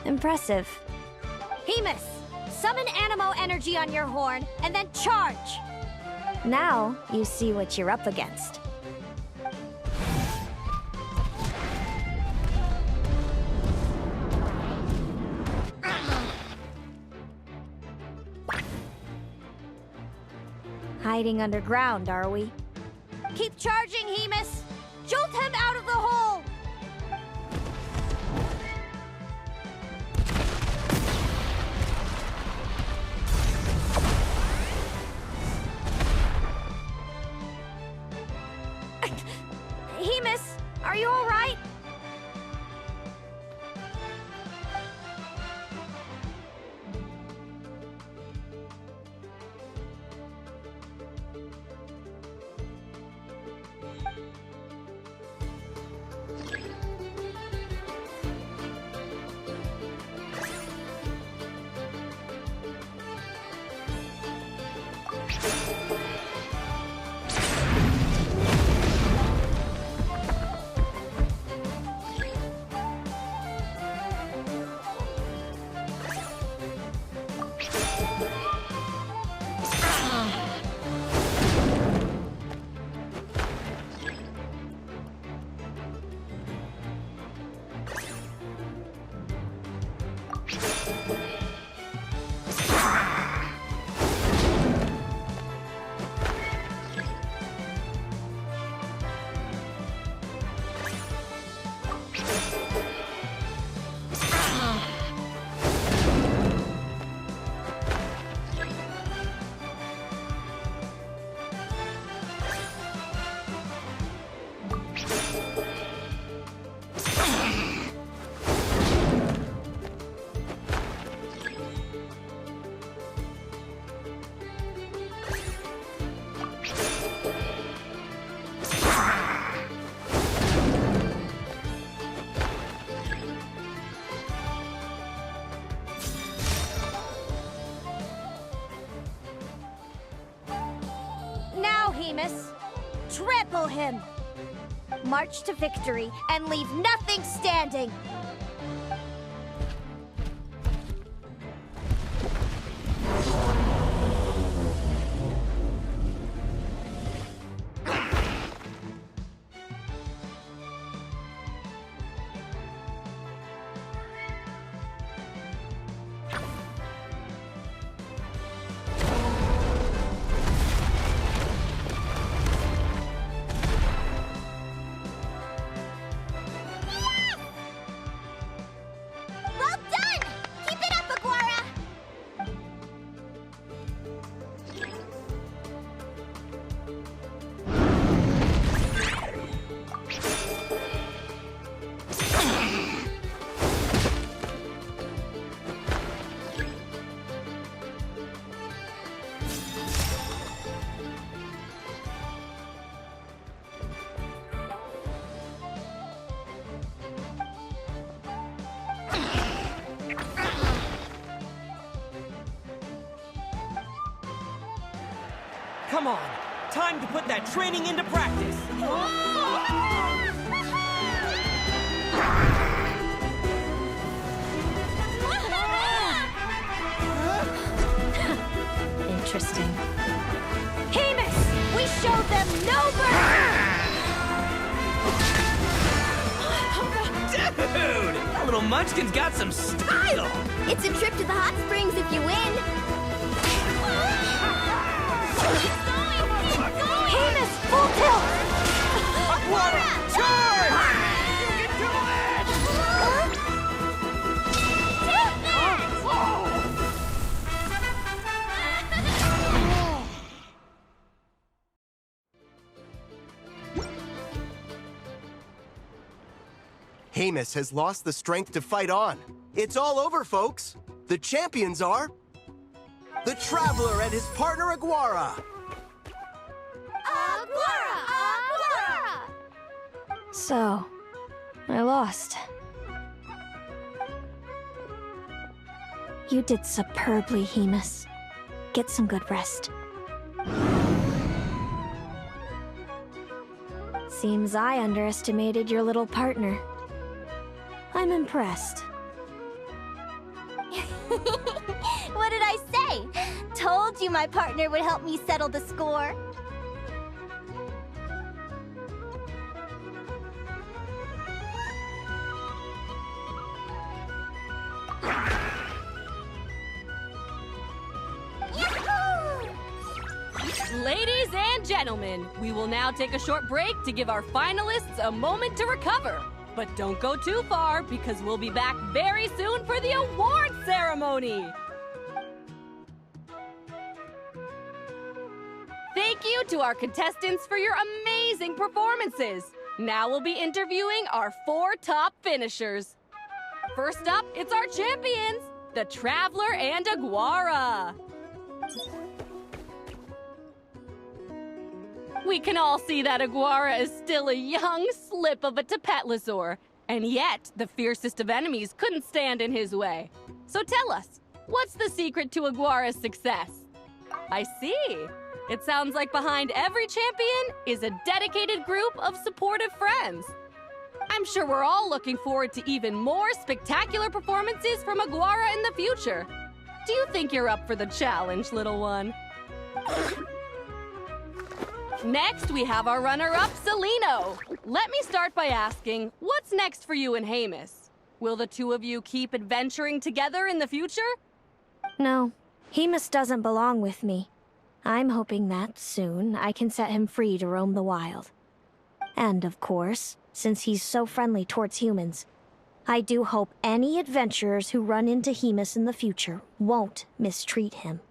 Impressive. Haymis, summon Animo energy on your horn, and then charge! Now you see what you're up against. Hiding underground, are we? Keep charging, Haymis! Jolt him out of the hole! Haymis, are you all right? trample him! March to victory and leave nothing standing! Well done! Keep it up, Aguara! Come on, time to put that training into practice. Interesting. Hemus! We showed them no mercy! Dude! That little munchkin's got some style! It's a trip to the hot springs if you win. Hemus, full tilt! Aguara, charge! Hemus has lost the strength to fight on. It's all over, folks. The champions are... the Traveler and his partner Aguara. Aguara! So, I lost. You did superbly, Hemus. Get some good rest. Seems I underestimated your little partner. I'm impressed. What did I say? Told you my partner would help me settle the score. Ladies and gentlemen, we will now take a short break to give our finalists a moment to recover. But don't go too far, because we'll be back very soon for the award ceremony! Thank you to our contestants for your amazing performances! Now we'll be interviewing our 4 top finishers. First up, it's our champions, the Traveler and Aguara! We can all see that Aguara is still a young slip of a Tapetlosaur, and yet the fiercest of enemies couldn't stand in his way. So tell us, what's the secret to Aguara's success? I see. It sounds like behind every champion is a dedicated group of supportive friends. I'm sure we're all looking forward to even more spectacular performances from Aguara in the future. Do you think you're up for the challenge, little one? Next, we have our runner-up, Celino. Let me start by asking, what's next for you and Hemus? Will the two of you keep adventuring together in the future? No, Hemus doesn't belong with me. I'm hoping that soon I can set him free to roam the wild. And of course, since he's so friendly towards humans, I do hope any adventurers who run into Hemus in the future won't mistreat him.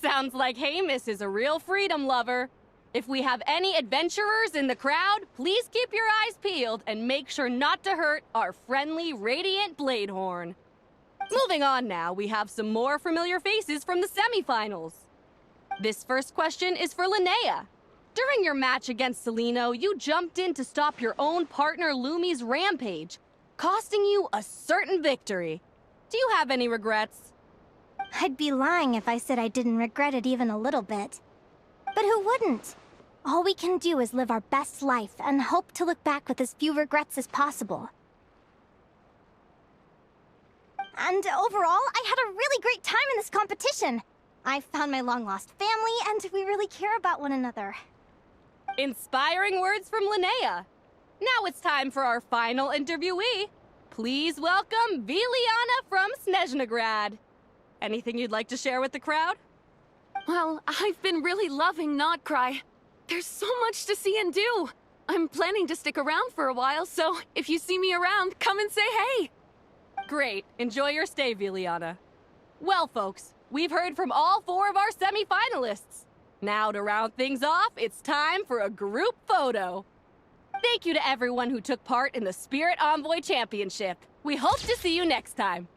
Sounds like Hemus is a real freedom lover. If we have any adventurers in the crowd, please keep your eyes peeled and make sure not to hurt our friendly, radiant Bladehorn. Moving on now, we have some more familiar faces from the semifinals. This first question is for Linnea. During your match against Celino, you jumped in to stop your own partner Lumi's rampage, costing you a certain victory. Do you have any regrets? I'd be lying if I said I didn't regret it even a little bit. But who wouldn't? All we can do is live our best life and hope to look back with as few regrets as possible. And overall, I had a really great time in this competition. I found my long-lost family, and we really care about one another. Inspiring words from Linnea. Now it's time for our final interviewee. Please welcome v.y0nx from Snezhnegrad. Anything you'd like to share with the crowd? Well, I've been really loving Notcry. There's so much to see and do. I'm planning to stick around for a while, so if you see me around, come and say hey. Great. Enjoy your stay, v.y0nx. Well, folks, we've heard from all 4 of our semi-finalists. Now, to round things off, it's time for a group photo. Thank you to everyone who took part in the Spirit Envoy Championship. We hope to see you next time.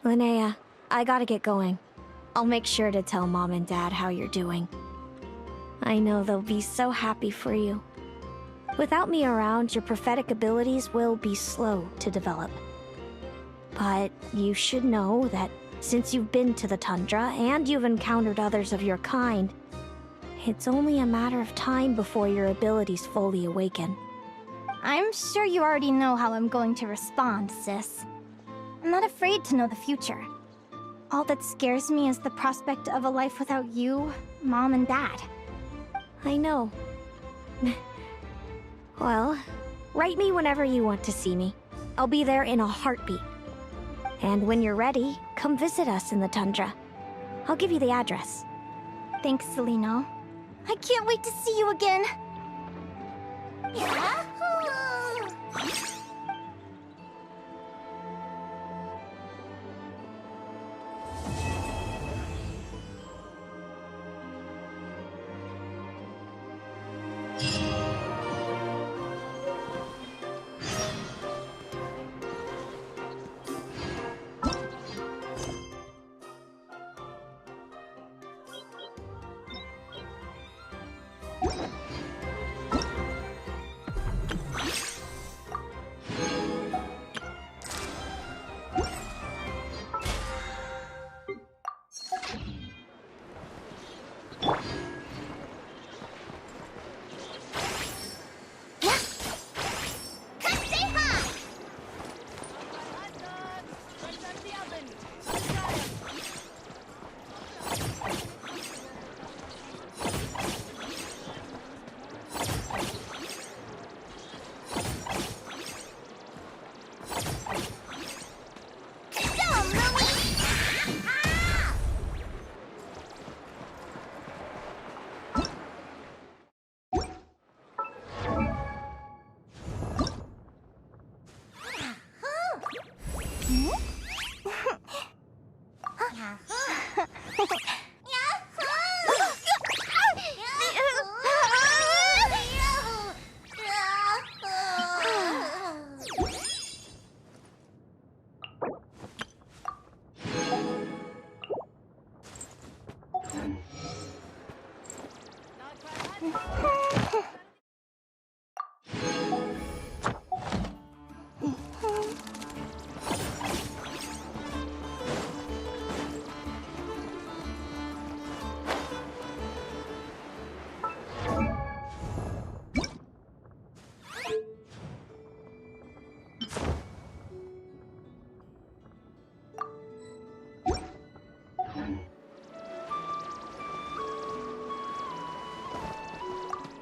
Linnea, I gotta get going. I'll make sure to tell Mom and Dad how you're doing. I know they'll be so happy for you. Without me around, your prophetic abilities will be slow to develop. But you should know that since you've been to the tundra and you've encountered others of your kind, it's only a matter of time before your abilities fully awaken. I'm sure you already know how I'm going to respond, sis. I'm not afraid to know the future. All that scares me is the prospect of a life without you, Mom, and Dad. I know. Well, write me whenever you want to see me. I'll be there in a heartbeat. And when you're ready, come visit us in the tundra. I'll give you the address. Thanks, Celino. I can't wait to see you again. Yahoo!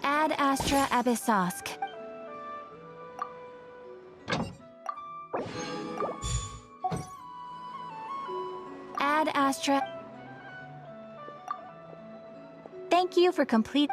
Ad Astra Abyssosk. Ad Astra. Thank you for complete.